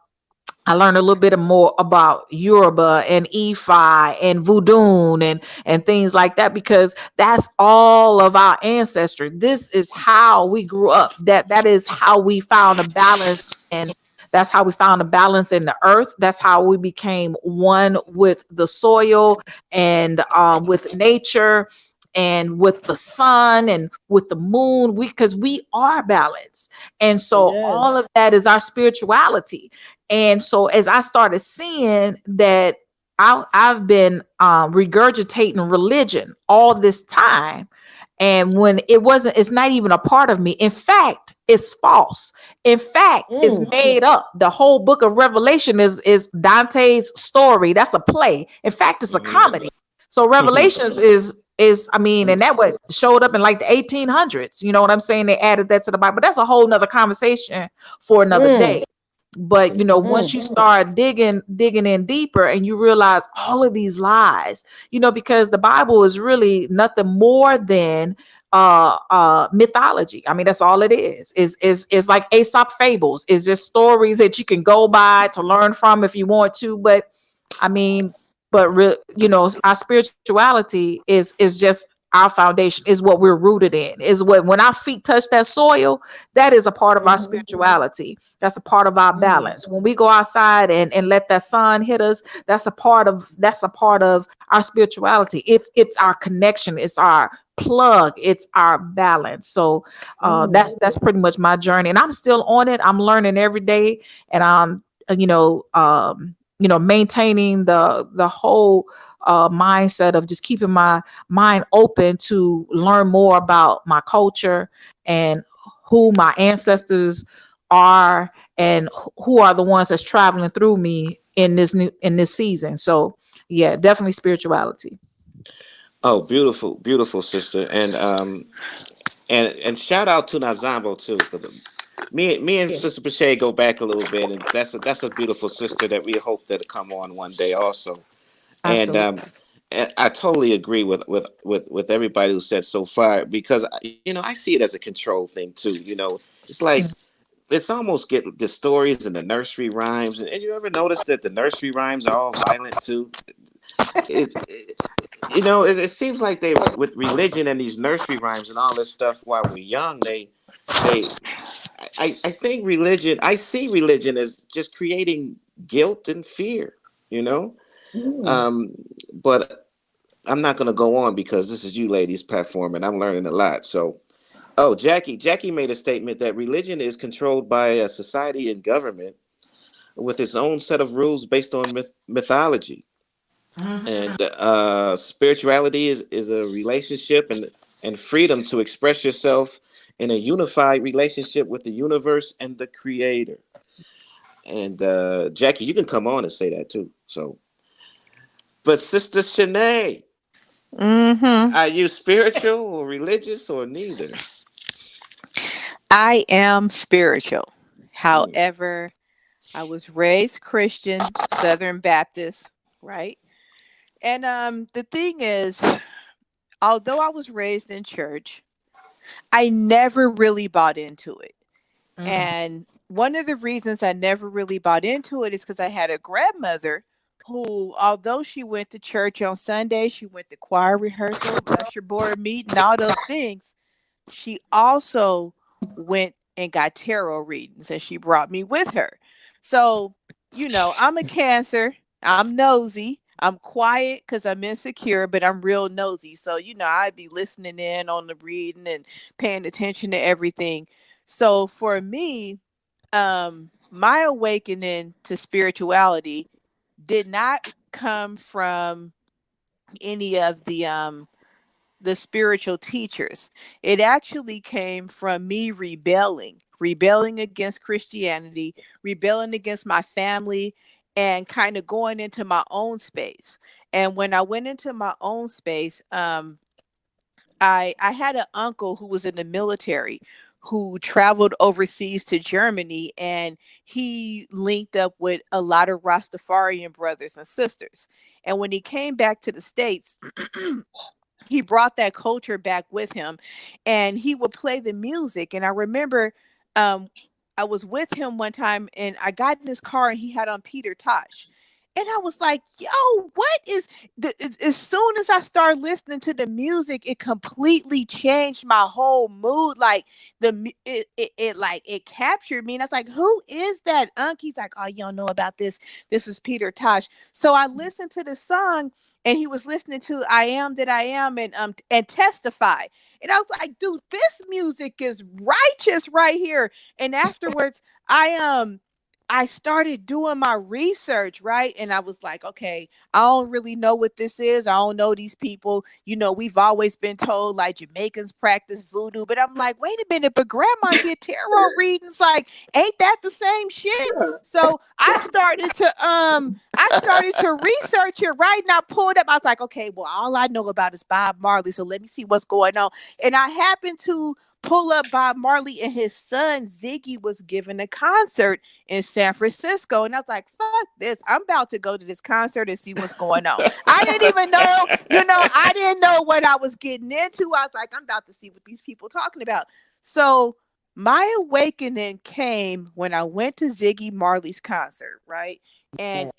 Yoruba and Ifa and Voodoo and things like that, because that's all of our ancestry. This is how we grew up. That is how we found a balance, and that's how we found a balance in the earth. That's how we became one with the soil and with nature and with the sun and with the moon. Because we are balanced. And so Yes. all of that is our spirituality. And so as I started seeing that I've been regurgitating religion all this time, and when it's not even a part of me. In fact, it's false. In fact, it's Mm. made up. The whole book of Revelation is Dante's story. That's a play. In fact, it's a Mhm. comedy. So Revelations is I mean, and that what showed up in like the 1800s. You know what I'm saying? They added that to the Bible. But that's a whole nother conversation for another Mm. day. But once Mm. you start digging in deeper, and you realize all of these lies, because the Bible is really nothing more than mythology. I mean, that's all it is like Aesop fables. It's just stories that you can go by to learn from if you want to. But I mean, our spirituality is just our foundation, is what we're rooted in, is what, when our feet touch that soil, that is a part of our Mhm. spirituality. That's a part of our Mm. balance. When we go outside and let that sun hit us, that's a part of our spirituality. It's our connection. It's our plug, it's our balance. So that's pretty much my journey, and I'm still on it. I'm learning every day, and I'm maintaining the whole mindset of just keeping my mind open to learn more about my culture and who my ancestors are, and who are the ones that's traveling through me in this season. So yeah, definitely spirituality. Oh, beautiful, beautiful sister, and shout out to Nazambo too, because me and Yeah, Sister Pache go back a little bit, and that's a beautiful sister that we hope that come on one day also. And absolutely. and I totally agree with everybody who said so far, because I see it as a control thing too. It's like it's almost get the stories and the nursery rhymes, and you ever notice that the nursery rhymes are all violent too? It's it seems like they with religion and these nursery rhymes and all this stuff while we're young, they I think religion, I see religion as just creating guilt and fear, you know. Mm. Um, but I'm not going to go on because this is you ladies' platform, and I'm learning a lot. So, oh, Jackie made a statement that religion is controlled by a society and government with its own set of rules based on mythology. And spirituality is a relationship and freedom to express yourself in a unified relationship with the universe and the creator. And Jackie, you can come on and say that too. So, but Sister Shanae, Mm-hmm. are you spiritual or religious or neither? I am spiritual. Mm. However, I was raised Christian, Southern Baptist, right? And the thing is, although I was raised in church, I never really bought into it. Mm, And one of the reasons I never really bought into it is because I had a grandmother who, although she went to church on Sunday, she went to choir rehearsal, usher board meeting, all those things, she also went and got tarot readings and she brought me with her. So, I'm a Cancer. I'm nosy. I'm quiet because I'm insecure, but I'm real nosy. So, I'd be listening in on the reading and paying attention to everything. So, for me, my awakening to spirituality did not come from any of the spiritual teachers. It actually came from me rebelling against Christianity, rebelling against my family, and kind of going into my own space. And when I went into my own space, I had an uncle who was in the military who traveled overseas to Germany, and he linked up with a lot of Rastafarian brothers and sisters. And when he came back to the States, he brought that culture back with him, and he would play the music. And I remember um I was with him one time and I got in his car and he had on Peter Tosh, and I was like, yo, what is as soon as I started listening to the music, it completely changed my whole mood. Like it captured me, and I was like, who is that He's like, oh, you don't know about this is Peter Tosh. So I listened to the song, and he was listening to I Am That I Am and Testify. And I was like, dude, this music is righteous right here. And afterwards, I started doing my research, right? And I was like, okay, I don't really know what this is. I don't know these people. We've always been told like Jamaicans practice voodoo, but I'm like, wait a minute, but grandma get tarot readings. Like, ain't that the same shit? So I started to research it, right? And I pulled up. I was like, okay, well, all I know about is Bob Marley. So let me see what's going on. And I happened to pull up Bob Marley, and his son Ziggy was giving a concert in San Francisco. And I was like, fuck this. I'm about to go to this concert and see what's going on. I didn't even know, I didn't know what I was getting into. I was like, I'm about to see what these people talking about. So my awakening came when I went to Ziggy Marley's concert, right? And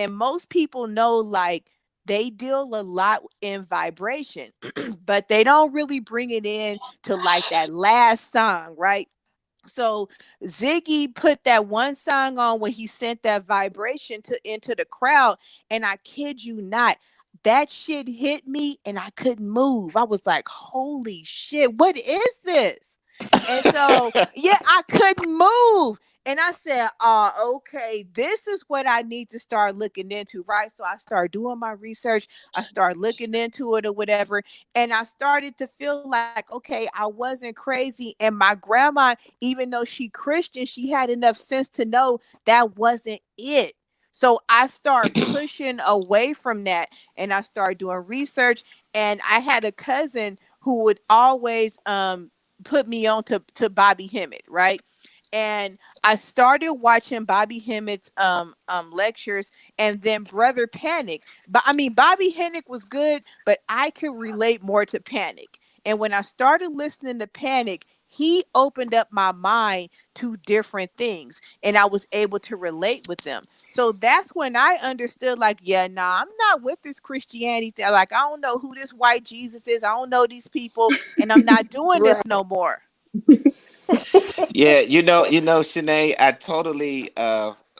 most people know, like, they deal a lot in vibration, but they don't really bring it in to like that last song, right? So Ziggy put that one song on when he sent that vibration to into the crowd, and I kid you not, that shit hit me and I couldn't move. I was like, holy shit, what is this? And so, yeah, I couldn't move. And I said, okay, this is what I need to start looking into, right? So I started doing my research. I started looking into it or whatever. And I started to feel like, okay, I wasn't crazy. And my grandma, even though she Christian, she had enough sense to know that wasn't it. So I started pushing away from that and I started doing research. And I had a cousin who would always put me on to Bobby Hemmett, right? And I started watching Bobby Hemmett's lectures and then Brother Panic. But I mean Bobby Hemmitt was good, but I could relate more to Panic. And when I started listening to Panic, he opened up my mind to different things and I was able to relate with them. So that's when I understood, like, yeah, nah, I'm not with this Christianity thing. Like, I don't know who this white Jesus is. I don't know these people, and I'm not doing Right. this no more. Yeah, Shanae, I totally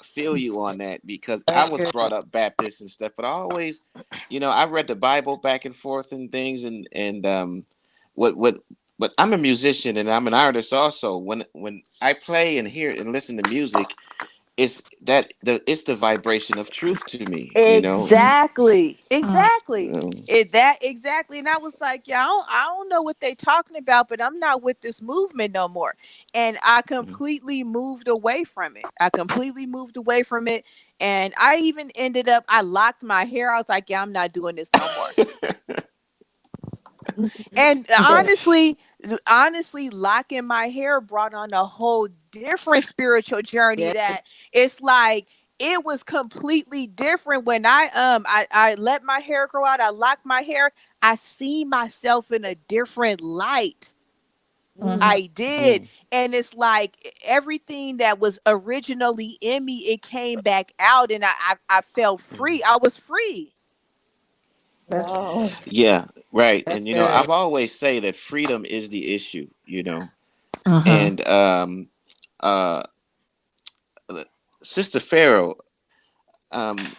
feel you on that because I was Okay. brought up Baptist and stuff, but I always, I read the Bible back and forth and things, and what what but I'm a musician and I'm an artist also. When I play and hear and listen to music, it's the vibration of truth to me. Exactly. Mm. Exactly. Um, Exactly. And I was like, yeah, I don't know what they talking about, but I'm not with this movement no more. And I completely moved away from it. I completely moved away from it. And I even ended up, I locked my hair. I was like, yeah, I'm not doing this no more. And Yeah. honestly, locking my hair brought on a whole different spiritual journey Yeah. that it's like it was completely different when I let my hair grow out, I locked my hair, I see myself in a different light. Mm-hmm. I did. And it's like everything that was originally in me, it came back out and I felt free. I was free. That's Wow. yeah, right. that's And good. I've always say that freedom is the issue. Mm-hmm. And uh Sister Pharaoh, um,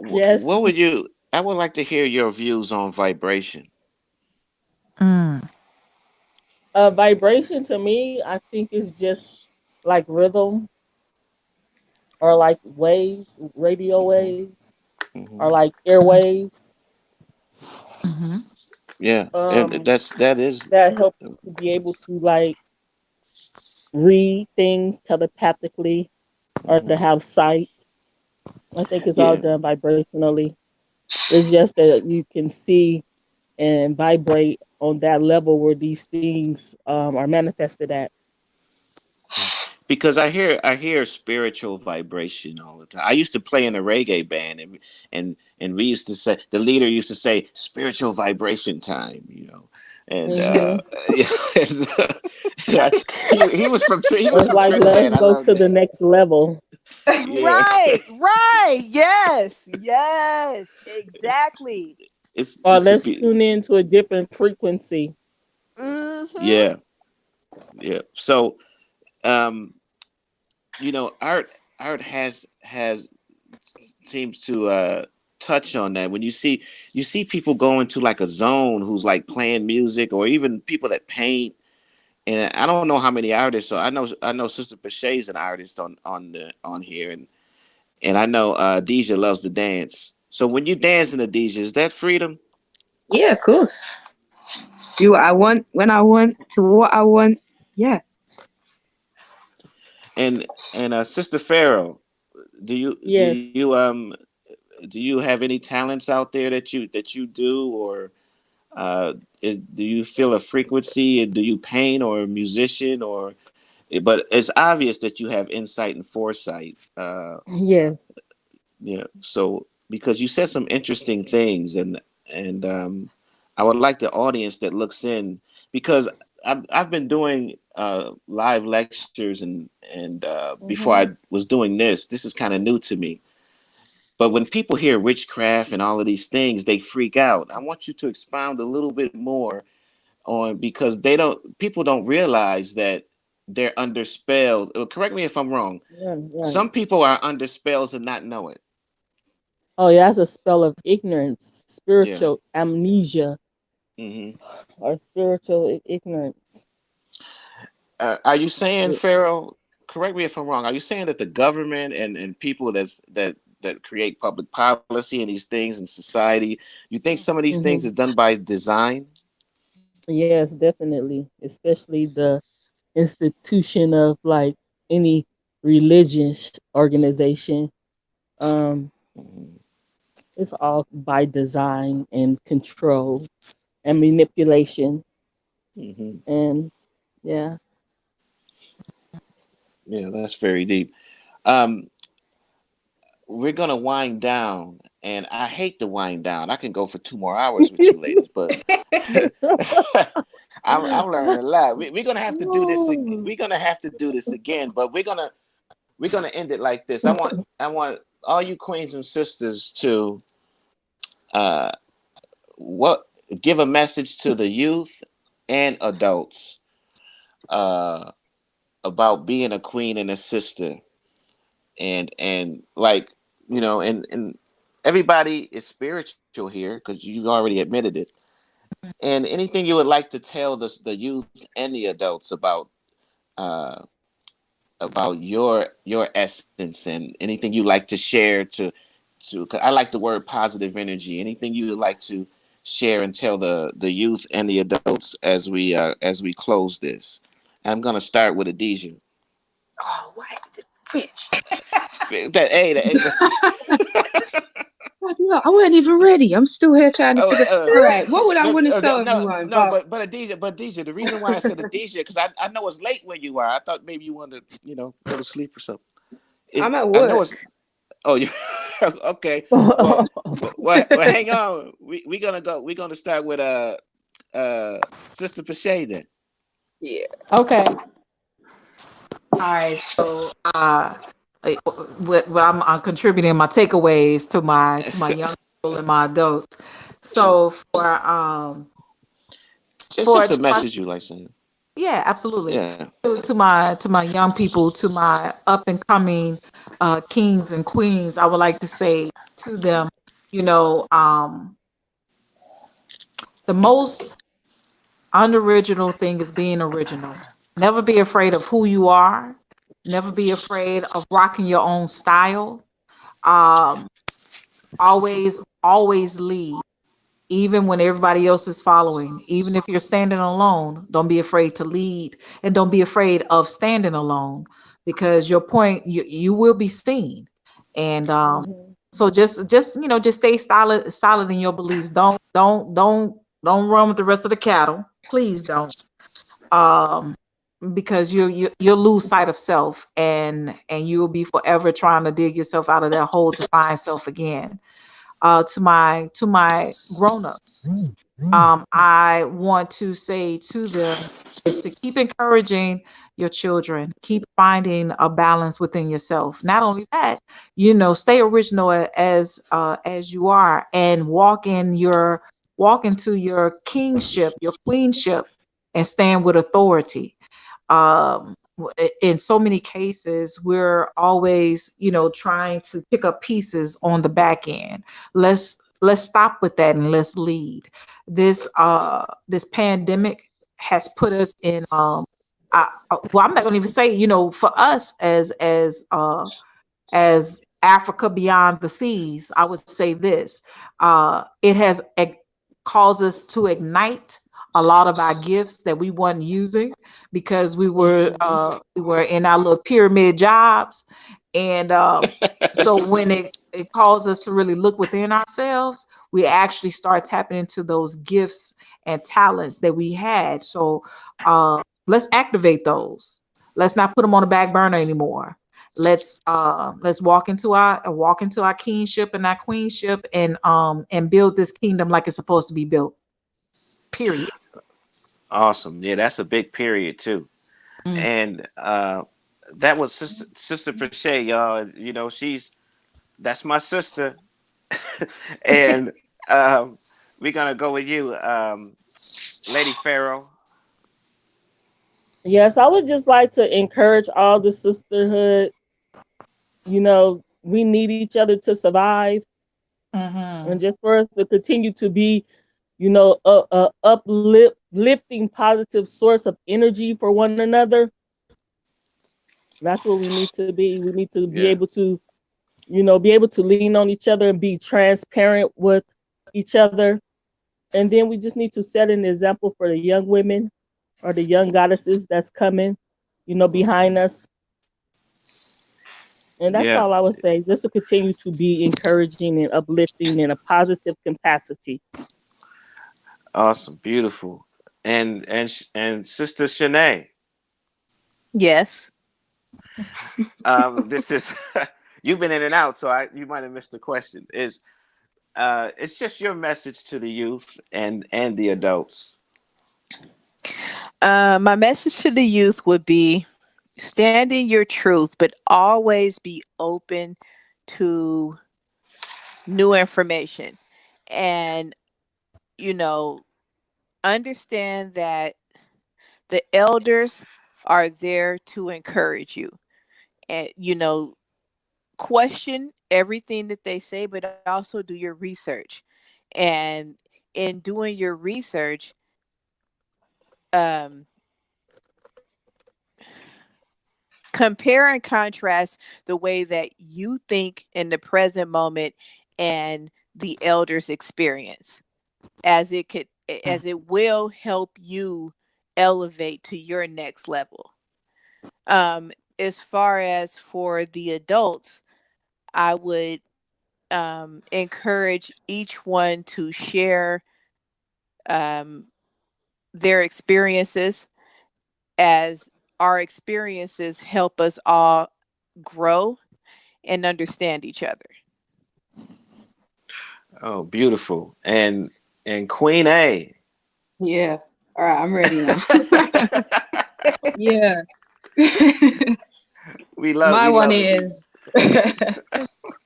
Yes. what would you? I would like to hear your views on vibration. Mm. Vibration to me, I think is just like rhythm or like waves, radio Hmm. waves, or Hmm. like Mm. airwaves. Mm-hmm. Yeah, and Um, that is. that help you to be able to like read things telepathically or to Mhm. have sight. I think it's all Yeah, done vibrationally. It's just that you can see and vibrate on that level where these things are manifested at. yeah. Because I hear spiritual vibration all the time. I used to play in a reggae band, and we used to say the leader used to say spiritual vibration time. And Hmm. yeah, yeah, he was It's from like Trinidad. let's I go love to the that. next level. Yeah, Right. Yes. Yes. Exactly. Or it's a let's tune into a different frequency. Mm-hmm. yeah, yeah. So um art has seems to touch on that when you see people go into like a zone who's like playing music or even people that paint. And I don't know how many artists. So I know Sister Pachet's an artist on here, and I know Deja loves to dance. So when you dance in the Deja, is that freedom? Yeah, of course. Do what I want when I want to what I want. Yeah. And Sister Pharaoh, do you do Yes. you do you have any talents out there that you do, or do you feel a frequency? Do you paint or a musician? But it's obvious that you have insight and foresight. Yes. Yeah. So because you said some interesting things, and I would like the audience that looks in, because I've been doing live lectures, and before I Hmm. was doing this is kind of new to me. But when people hear witchcraft and all of these things, they freak out. I want you to expound a little bit more on, because people don't realize that they're under spells. Correct me if I'm wrong. Yeah, right. Some people are under spells and not know it. Oh yeah, that's a spell of ignorance, Yeah. spiritual amnesia, Hmm. or spiritual ignorance. Are you saying, Pharaoh? Correct me if I'm wrong. Are you saying that the government and people that create public policy and these things in society, you think some of these things is Hmm. done by design? Yes, definitely, especially the institution of like any religious organization. Um, Hmm. it's all by design and control and manipulation, Hmm. and yeah. Yeah, that's very deep. Um, we're gonna wind down, and I hate to wind down. I can go for 2 more hours with you ladies, but I'm learning a lot. We're gonna have to do this. We're gonna have to do this again, but we're gonna end it like this. I want all you queens and sisters to uh what give a message to the youth and adults uh about being a queen and a sister, and like, and everybody is spiritual here because you already admitted it. And anything you would like to tell the youth and the adults uh about your essence, and anything you like to share to 'cause I like the word positive energy. Anything you would like to share and tell the youth and the adults as we close this. I'm gonna start with Adija. Oh, why did it finish? Bloody hell, I wasn't even ready. I'm still here trying to Oh, figure. All right, what would I no, want to tell no, everyone no, about? but Adija, the reason why I said Adija, because I know it's late where you are. I thought maybe you wanted to, go to sleep or something. I'm at I know work. it's. Oh, you okay? Well, hang on. We gonna go. We're gonna start with Sister Pache then. Yeah. Okay. All right, so what I'm contributing my takeaways to my young people and my adults. Sure. So for Just a to my message you like saying. yeah, absolutely. Yeah. To my young people, to my up and coming kings and queens, I would like to say to them, you know, the most unoriginal thing is being original. Never be afraid of who you are. Never be afraid of rocking your own style. Um, always lead, even when everybody else is following. Even if you're standing alone, don't be afraid to lead, and don't be afraid of standing alone, because your point, you will be seen. And Hmm. so just stay solid in your beliefs. Don't run with the rest of the cattle. Please don't. Um, because you'll lose sight of self, and you will be forever trying to dig yourself out of that hole to find self again. To my grown-ups, I want to say to them is to keep encouraging your children, keep finding a balance within yourself. Not only that, stay original as you are, and walk into your kingship, your queenship, and stand with authority. In so many cases, we're always trying to pick up pieces on the back end. Let's stop with that, and let's lead. This pandemic has put us in well, I'm not going to even say, for us as Africa beyond the seas, I would say this: it has caused us to ignite a lot of our gifts that we weren't using, because Hmm. we were in our little pyramid jobs, and so when it caused us to really look within ourselves, we actually start tapping into those gifts and talents that we had. So let's activate those. Let's not put them on the back burner anymore. Let's walk into our kingship and our queenship, and build this kingdom like it's supposed to be built. Period. Awesome. Yeah, that's a big period too. Mm. And that was Sister Pache, y'all. That's my sister, and um, we're gonna go with you, Lady Pharaoh. Yes, I would just like to encourage all the sisterhood. We need each other to survive. Mm-hmm. and just for us to continue to be, a uplifting positive source of energy for one another. That's what we need to be. We need to be Yeah. able to, be able to lean on each other and be transparent with each other. And then we just need to set an example for the young women or the young goddesses that's coming, behind us. And that's Yeah. all I would say, just to continue to be encouraging and uplifting in a positive capacity. Awesome. Beautiful. And Sister Shanae, Yes. this is you've been in and out, so you might have missed the question. It's just your message to the youth and the adults. My message to the youth would be stand in your truth, but always be open to new information. And, you know, understand that the elders are there to encourage you. And, question everything that they say, but also do your research. And in doing your research, um, compare and contrast the way that you think in the present moment and the elders experience, as it will help you elevate to your next level. um as far as for the adults, I would encourage each one to share um their experiences, as our experiences help us all grow and understand each other. Oh, beautiful. And Queen A. Yeah. All right, I'm ready now. Yeah. We My one love it. is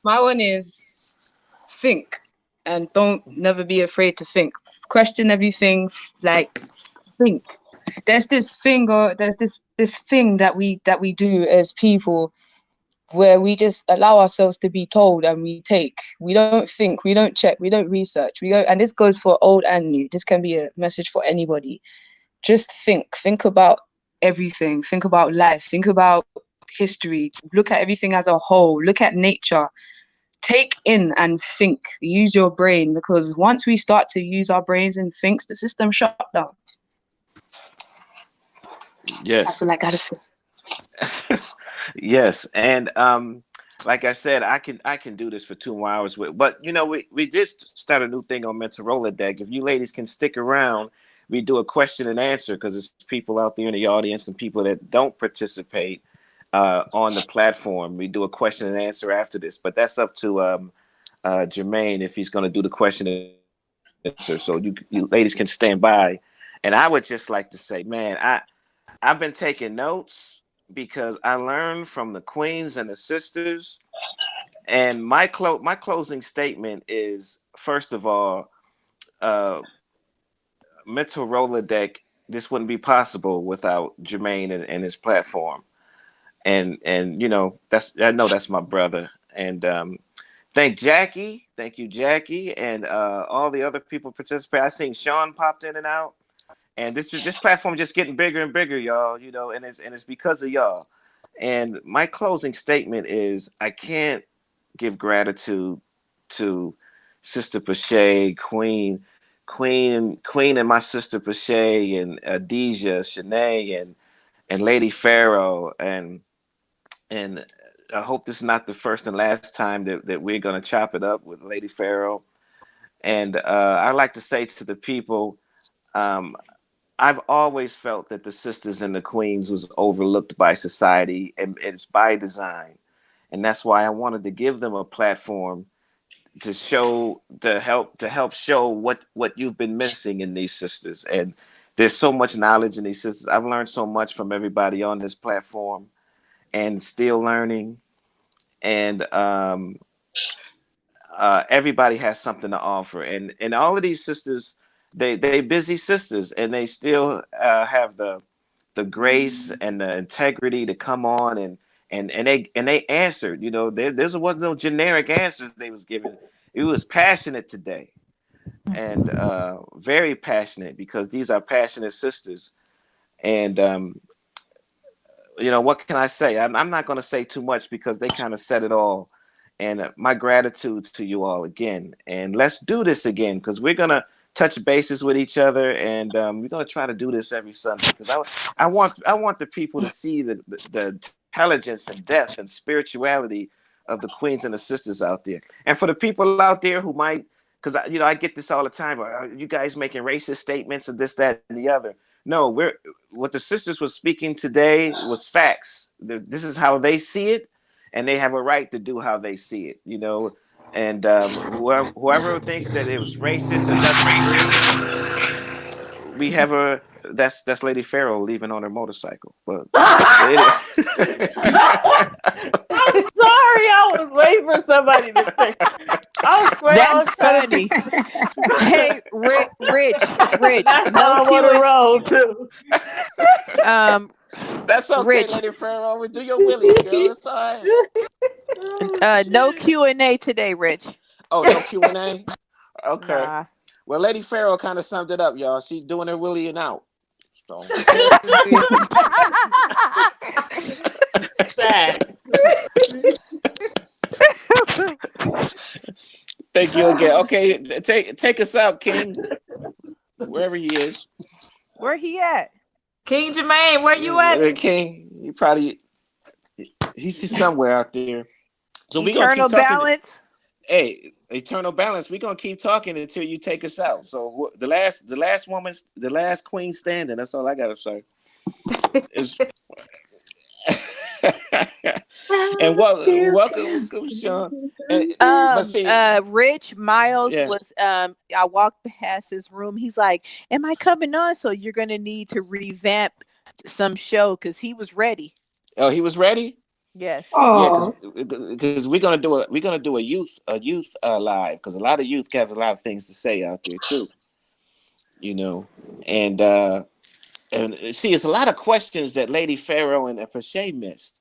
my one is think and don't never be afraid to think. Question everything, like think. There's this thing that we do as people where we just allow ourselves to be told and we take. We don't think, we don't check, we don't research. We go, and this goes for old and new. This can be a message for anybody. Just think. Think about everything. Think about life. Think about history. Look at everything as a whole. Look at nature. Take in and think. Use your brain, because once we start to use our brains and thinks, the system shut down. That's Yes. all I gotta say. Yes. And like I said, I can do this for 2 more hours but we just start a new thing on Mental Rolodeck. If you ladies can stick around, we do a question and answer because there's people out there in the audience and people that don't participate on the platform. We do a question and answer after this, but that's up to Jermaine if he's going to do the question and answer. So you ladies can stand by. And I would just like to say, man, I've been taking notes because I learned from the queens and the sisters. And my closing statement is, first of all, uh, Mental Rolodeck. This wouldn't be possible without Jermaine and his platform. And I know that's my brother. And thank you, Jackie, and all the other people participate. I seen Sean popped in and out. And this platform just getting bigger and bigger, y'all. And it's because of y'all. And my closing statement is, I can't give gratitude to Sister Pache, Queen, and my sister Pache, and Adija, Shanae, and Lady Pharaoh, and I hope this is not the first and last time that we're gonna chop it up with Lady Pharaoh. And I'd like to say to the people, um, I've always felt that the sisters and the queens was overlooked by society, and it's by design. And that's why I wanted to give them a platform to help show what you've been missing in these sisters. And there's so much knowledge in these sisters. I've learned so much from everybody on this platform, and still learning. And everybody has something to offer, and all of these sisters, they busy sisters, and they still have the grace and the integrity to come on, and they answered. There wasn't no generic answers they was giving. it was passionate today, and very passionate, because these are passionate sisters. And what can I say? I'm not going to say too much because they kind of said it all. And my gratitude to you all again. And let's do this again, because we're going to touch bases with each other, and we're going to try to do this every Sunday, because I want the people to see the intelligence and depth and spirituality of the queens and the sisters out there. And for the people out there who might, because I get this all the time, are you guys making racist statements of this, that, and the other? No, what the sisters was speaking today was facts. This is how they see it, and they have a right to do how they see it. And whoever thinks that it was racist or doesn't agree, we have that's Lady Pharaoh leaving on her motorcycle. But I'm sorry, I was waiting for somebody to say. I swear I was That's trying funny. to. Hey, Rich, That's no how I want to Q roll too. and that's okay, Rich, Lady Pharaoh. We do your willies, girl. It's all right. no Q&A today, Rich. Oh, no Q&A. Okay. Nah. Well, Lady Pharaoh kind of summed it up, y'all. She's doing her willying out. So. Yes, indeed. Sad. Thank you again. Okay, take us out, King, wherever he is. Where he at? King Jermaine, where you at? King, he's somewhere out there. So we're gonna keep Eternal talking. balance. Hey, eternal balance. We're gonna keep talking until you take us out. So the last queen standing. That's all I gotta say. Is and welcome, Sean. And, but see, Rich Miles yeah. was I walked past his room. He's like, "Am I coming on?" So you're gonna need to revamp some show because he was ready. Oh, he was ready. Yes. Yeah, Oh, because we're gonna do a youth live, because a lot of youth have a lot of things to say out there too. And see, it's a lot of questions that Lady Pharaoh and Fashay missed.